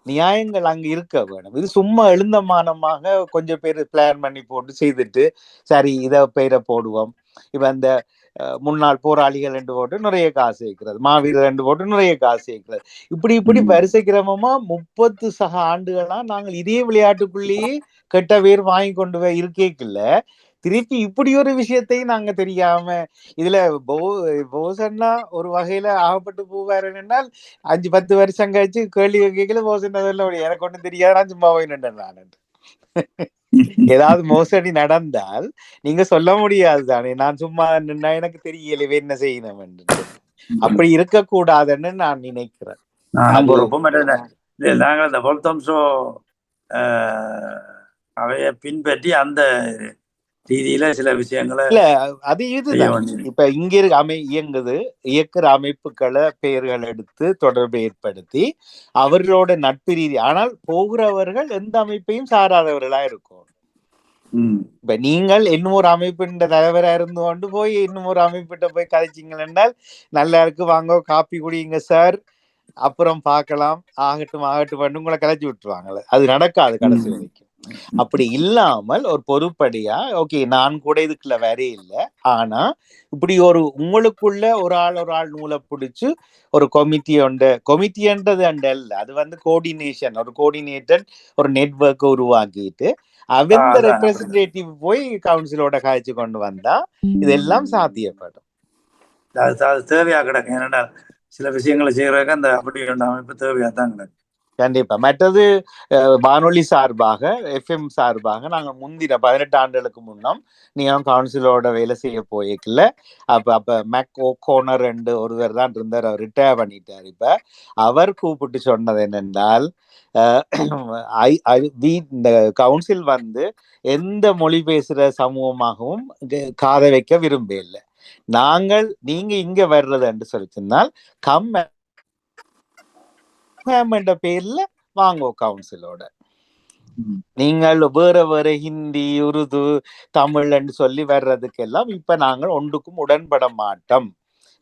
நியாயங்கள் அங்க இருக்க வேணும். இது சும்மா எழுந்தமானமாக கொஞ்சம் பேர் பிளான் பண்ணி போட்டு செய்துட்டு சரி இதை பெயரை போடுவோம். இப்ப அந்த முன்னாள் போராளிகள் 2 போட்டு நிறைய காசு வைக்கிறது, மாவீரர் 2 போட்டு நிறைய காசு வைக்கிறது. இப்படி வரிசை கிரமமா 30 சக ஆண்டுகளா நாங்கள் இதே விளையாட்டுக்குள்ளேயே கெட்ட பேர் வாங்கி கொண்டு போய் இருக்கேக்குல்ல. திருப்பி இப்படி ஒரு விஷயத்தையும் நாங்க தெரியாம இதுல போசன்னா ஒரு வகையில ஆகப்பட்டு போவாரு என்றால் 5-10 வருஷம் கழிச்சு கேள்வி கேட்கல போசன்னா எனக்கு ஒண்ணும் தெரியாது, நான் சும்மா போய் நின்றேன் நான். ஏதாவது மோசடி நடந்தால் நீங்க சொல்ல முடியாது தானே, நான் சும்மா நின்னா எனக்கு தெரியலவே என்ன செய்யணும் என்று. அப்படி இருக்கக்கூடாதுன்னு நான் நினைக்கிறேன். நாங்கள் இந்த பொல்தம்சோ அவைய பின்பற்றி அந்த ரீதியில சில விஷயங்களை இல்ல அது இதுதான். இப்ப இங்க இயங்குது இயக்குற அமைப்புகளை பெயர்கள் எடுத்து தொடர்பு ஏற்படுத்தி அவர்களோட நட்பு ரீதி, ஆனால் போகிறவர்கள் எந்த அமைப்பையும் சாராதவர்களா இருக்கும். இப்ப நீங்கள் இன்னும் ஒரு அமைப்பின் தலைவரா இருந்து கொண்டு போய் இன்னும் ஒரு அமைப்பிட்ட போய் கதைச்சிங்கள் என்றால் நல்லா இருக்கு, வாங்க காப்பி குடிங்க சார், அப்புறம் பார்க்கலாம், ஆகட்டும் ஆகட்டும் உங்களை கலைச்சி விட்டுருவாங்களே. அது நடக்காது கடைசி வரைக்கும். அப்படி இல்லாமல் ஒரு பொதுப்படியா ஓகே நான் கூட இதுக்குள்ள வேறே இல்லை, ஆனா இப்படி ஒரு உங்களுக்குள்ள ஒரு ஆள் நூலை பிடிச்சு ஒரு கொமிட்டின்றது அல்ல, அது கோஆர்டினேஷன், ஒரு கோஆர்டினேட்டட் ஒரு நெட்வொர்க் உருவாக்கிட்டு அவங்க ரெப்ரசன்டேட்டிவ் போய் கவுன்சிலோட காய்ச்சி கொண்டு வந்தா இதெல்லாம் சாத்தியப்படும். அது தேவையா கிடக்கு. ஏன்னா சில விஷயங்களை செய்யறதுக்கு அந்த அப்படி அமைப்பு தேவையா தான் கிடக்கு. கண்டிப்பா. மற்றது வானொலி சார்பாக எஃப்எம் சார்பாக நாங்க முந்தின 18 ஆண்டுகளுக்கு முன்னம் நீங்க கவுன்சிலோட வேலை செய்ய போயிருக்கல. அப்ப மேக் ஓகோனர் ஒருவர் தான் இருந்தார், அவர் ரிட்டையர் பண்ணிட்டார். இப்ப அவர் கூப்பிட்டு சொன்னது என்னென்றால் இந்த கவுன்சில் எந்த மொழி பேசுற சமூகமாகவும் காதை வைக்க விரும்ப இல்லை, நீங்க இங்க வர்றது என்று சொல்லி சொன்னால் என்ற பேர்ல வாங்க கவுன்சிலோட, நீங்கள் வேற ஹிந்தி உருது தமிழ்ன்னு சொல்லி வர்றதுக்கெல்லாம் இப்ப நாங்கள் ஒன்றுக்கும் உடன்பட மாட்டோம்.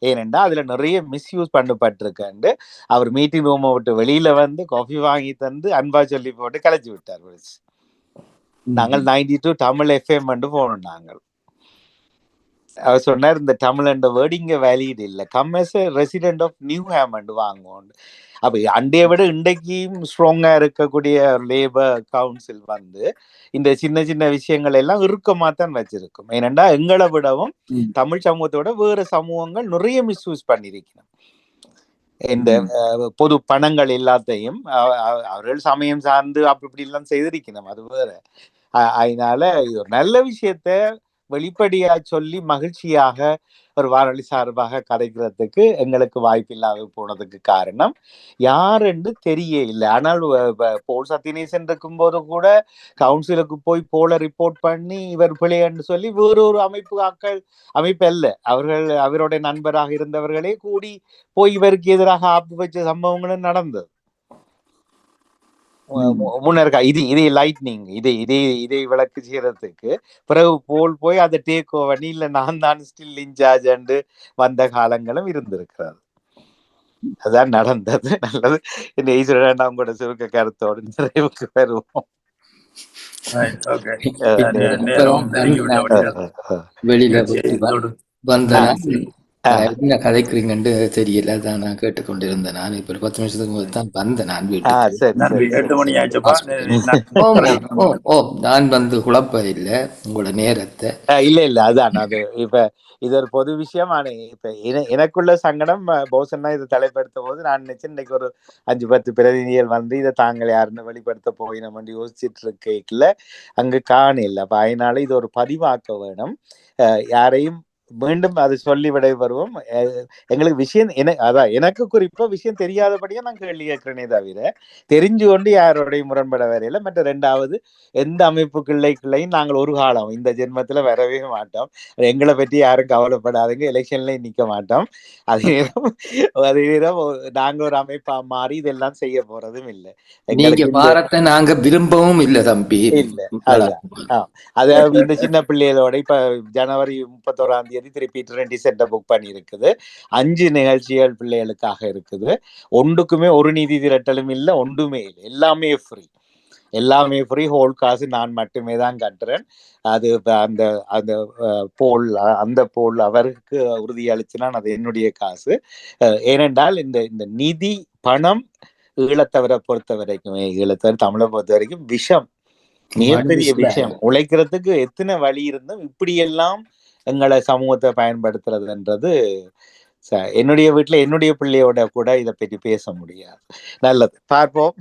ஏனென்றா அதுல நிறைய மிஸ்யூஸ் பண்ணப்பட்டிருக்கேன். அவர் மீட்டிங் ரூமை விட்டு வெளியில காஃபி வாங்கி தந்து அன்பா சொல்லி போட்டு கலைச்சி விட்டார். நாங்கள் 92 தமிழ் எஃப்எம் போனோம். நாங்கள் அவர் சொன்னார் இந்த தமிழ் என்ற வேர்டு இங்க வேலிட் இல்லை, come as a resident of Newham வாங்குவோம். அப்ப அண்டைய விட இன்றைக்கும் ஸ்ட்ராங்கா இருக்கக்கூடிய லேபர் கவுன்சில் இந்த சின்ன சின்ன விஷயங்கள் எல்லாம் இறுக்கமாத்தான் வச்சிருக்கும். ஏனென்றா எங்களை விடவும் தமிழ் சமூகத்தோட வேற சமூகங்கள் நிறைய மிஸ்யூஸ் பண்ணிருக்கணும். இந்த பொது பணங்கள் எல்லாத்தையும் அவர்கள் சமயம் சார்ந்து அப்படி எல்லாம் செய்திருக்கணும், அது வேற. அதனால இது ஒரு நல்ல விஷயத்த வெளிப்படையா சொல்லி மகிழ்ச்சியாக ஒரு வானொலி சார்பாக கதைக்கிறதுக்கு எங்களுக்கு வாய்ப்பு இல்லாத போனதுக்கு காரணம் யாருன்னு தெரிய இல்லை. ஆனால் போல் சத்யநேசன் இருக்கும் போது கூட கவுன்சிலுக்கு போய் போல ரிப்போர்ட் பண்ணி இவர் பிள்ளைன்னு சொல்லி வேறொரு அமைப்பு அல்ல, அவருடைய நண்பராக இருந்தவர்களே கூடி போய் இவருக்கு எதிராக ஆப்பு வச்ச சம்பவங்களும் நடந்தது. முன்னர்கா இதை லைட்னிங் இதை விளக்கு செய்யறதுக்கு பிறகு போய் அதை டேக் ஓவர் இல்ல நான் தான் ஸ்டில் இன்சார்ஜ் வந்த காலங்களும் இருந்திருக்கிறது. அதான் நடந்தது. நல்லது. இந்த ஈஸ்வரன் அவங்களோட சுருக்க கருத்தோடு நிறைவுக்கு வருவோம். வெளியில வந்தனா என்ன கதைக்கிறீங்கன்னு தெரியல, அதான் நான் கேட்டுக்கொண்டிருந்தேன். நான் இப்ப 10 நிமிஷத்துக்கு தான் வந்தேன் நான் வீட்டுக்கு. நான் குழப்ப இல்லை உங்களோட நேரத்தை. இல்ல அதான் அது இப்ப இது ஒரு பொது விஷயம். இப்ப எனக்குள்ள சங்கடம் போசன்னா இதை தலைப்படுத்தும் போது நான் நினைச்சேன் இன்னைக்கு ஒரு 5-10 பிரதிநிதிகள் இதை தாங்கள் யாருன்னு வெளிப்படுத்த போய் நம்ம யோசிச்சுட்டு இருக்கல அங்க காணல. அப்ப அதனால இது ஒரு பதிவாக்க வேணும். யாரையும் மீண்டும் அது சொல்லி விடை வருவோம். எங்களுக்கு விஷயம் அதான் எனக்கு குறிப்பா விஷயம் தெரியாதபடியா நான் கேள்வி கேட்கிறேனே தவிர தெரிஞ்சு கொண்டு யாரோடையும் முரண்பட வரையில. மற்ற 2வது எந்த அமைப்புக்குள்ளையும் நாங்கள் ஒரு காலம் இந்த ஜென்மத்துல வரவே மாட்டோம். எங்களை பற்றி யாரும் கவலைப்படாதுங்க, எலெக்ஷன்லயும் நிக்க மாட்டோம். அதே நேரம் நாங்க ஒரு அமைப்பா மாறி இதெல்லாம் செய்ய போறதும் இல்லை. பாரத்தை நாங்க விரும்பவும் இல்லை தம்பி. இல்ல அதாவது இந்த சின்ன பிள்ளைகளோட இப்ப ஜனவரி 31ஆம் தேதி திருப்பி ட்ரெண்டி சென்டர் புக் பண்ணி இருக்குது. 5 நிகழ்ச்சிகள் பிள்ளைகளுக்காக இருக்குது. ஒன்றுக்குமே ஒரு நிதி திரட்டலும் இல்லை, ஒன்றுமே இல்லை, எல்லாமே ஃப்ரீ. ஹோல் காசு நான் மட்டுமே தான் கட்டுறேன். அது அந்த போல் அவருக்கு உறுதி அளிச்சுனான், அது என்னுடைய காசு. ஏனென்றால் இந்த நிதி பணம் ஈழத்தவரை பொறுத்த வரைக்கும், ஈழத்தவர் தமிழை பொறுத்த வரைக்கும் விஷம். மிகப்பெரிய விஷயம். உழைக்கிறதுக்கு எத்தனை வழி இருந்தும் இப்படி எல்லாம் எங்களை சமூகத்தை பயன்படுத்துறதுன்றது என்னுடைய வீட்டுல என்னுடைய பிள்ளையோட கூட இதை பற்றி பேச முடியாது. நல்லது, பார்ப்போம்.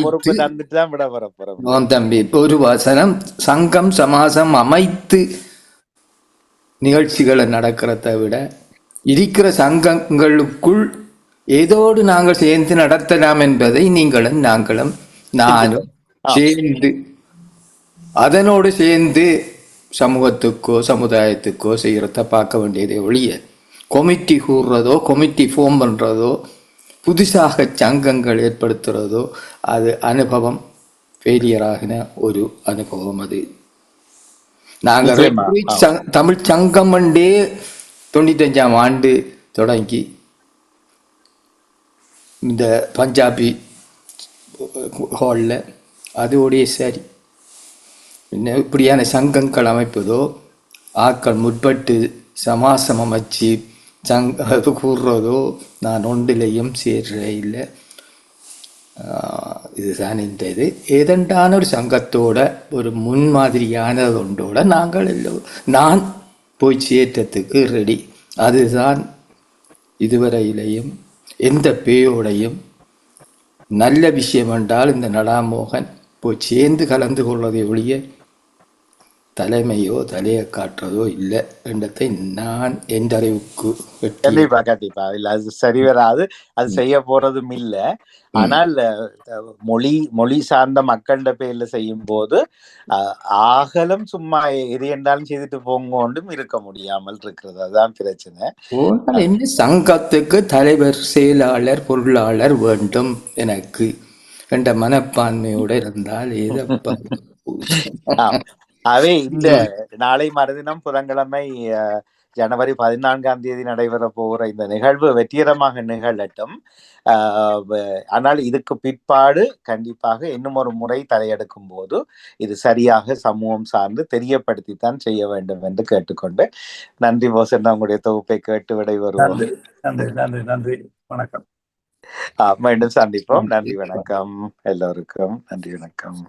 பொறுப்பு தந்துட்டுதான் விட வரப்போறோம் தம்பி. ஒரு வசனம், சங்கம் சமாசம் அமைத்து நிகழ்ச்சிகளை நடக்கிறத விட இருக்கிற சங்கங்களுக்குள் ஏதோடு நாங்கள் சேர்ந்து நடத்தலாம் என்பதை நீங்களும் நாங்களும் நானும் சேர்ந்து அதனோடு சேர்ந்து சமூகத்துக்கோ சமுதாயத்துக்கோ செய்யறத பார்க்க வேண்டியதை ஒழிய கமிட்டி கூறுறதோ கமிட்டி ஃபார்ம் பண்றதோ புதுசாக சங்கங்கள் ஏற்படுத்துறதோ அது அனுபவம் ஃபெயிலியராகின ஒரு அனுபவம். அது நாங்கள் தமிழ் சங்கம் 95ஆம் ஆண்டு தொடங்கி இந்த பஞ்சாபி ஹாலில் அதோடைய சரி இப்படியான சங்கங்கள் அமைப்பதோ ஆக்கள் முற்பட்டு சமாசம் அமைச்சு அது கூறுறதோ நான் ஒன்றிலையும் சேர்ற இல்லை. இதுதான் இந்த இது ஏதெண்டான ஒரு சங்கத்தோட ஒரு முன்மாதிரியான ஒன்றோட நாங்கள் நான் போய் சேர்த்ததுக்கு ரெடி. அதுதான் இதுவரையிலையும் எந்த பேயோடையும் நல்ல விஷயம் என்றால் இந்த நடாமோகன் போய் சேர்ந்து கலந்து கொள்வதை ஒழிய தலைமையோ தலையை காட்டுறதோ இல்லை என்றதை நான் எந்த அறிவுக்கு கண்டிப்பா இல்ல, அது சரி வராது, அது செய்ய போறதும் இல்லை. ஆனால் மொழி சார்ந்த மக்கள பேர்ல செய்யும் போது ஆகலம் சும்மா எது என்றாலும் செய்துட்டு போங்கொண்டும் இருக்க முடியாமல் இருக்கிறது. அதுதான் பிரச்சனை. என்ன சங்கத்துக்கு தலைவர் செயலாளர் பொருளாளர் வேண்டும் எனக்கு என்ற மனப்பான்மையோட இருந்தால் அவே இந்த நாளை மறுதினம் புதன்கிழமை ஜனவரி 14ஆம் தேதி நடைபெற போகிற இந்த நிகழ்வு வெற்றிகரமாக நிகழட்டும். ஆனால் இதுக்கு பிற்பாடு கண்டிப்பாக இன்னும் ஒரு முறை தலையெடுக்கும் போது இது சரியாக சமூகம் சார்ந்து தெரியப்படுத்தித்தான் செய்ய வேண்டும் என்று கேட்டுக்கொண்டு நன்றி போசன், உங்களுடைய தொகுப்பை கேட்டு விடைபெறுவோம். நன்றி, வணக்கம். மீண்டும் சந்திப்போம். நன்றி, வணக்கம் எல்லோருக்கும். நன்றி, வணக்கம்.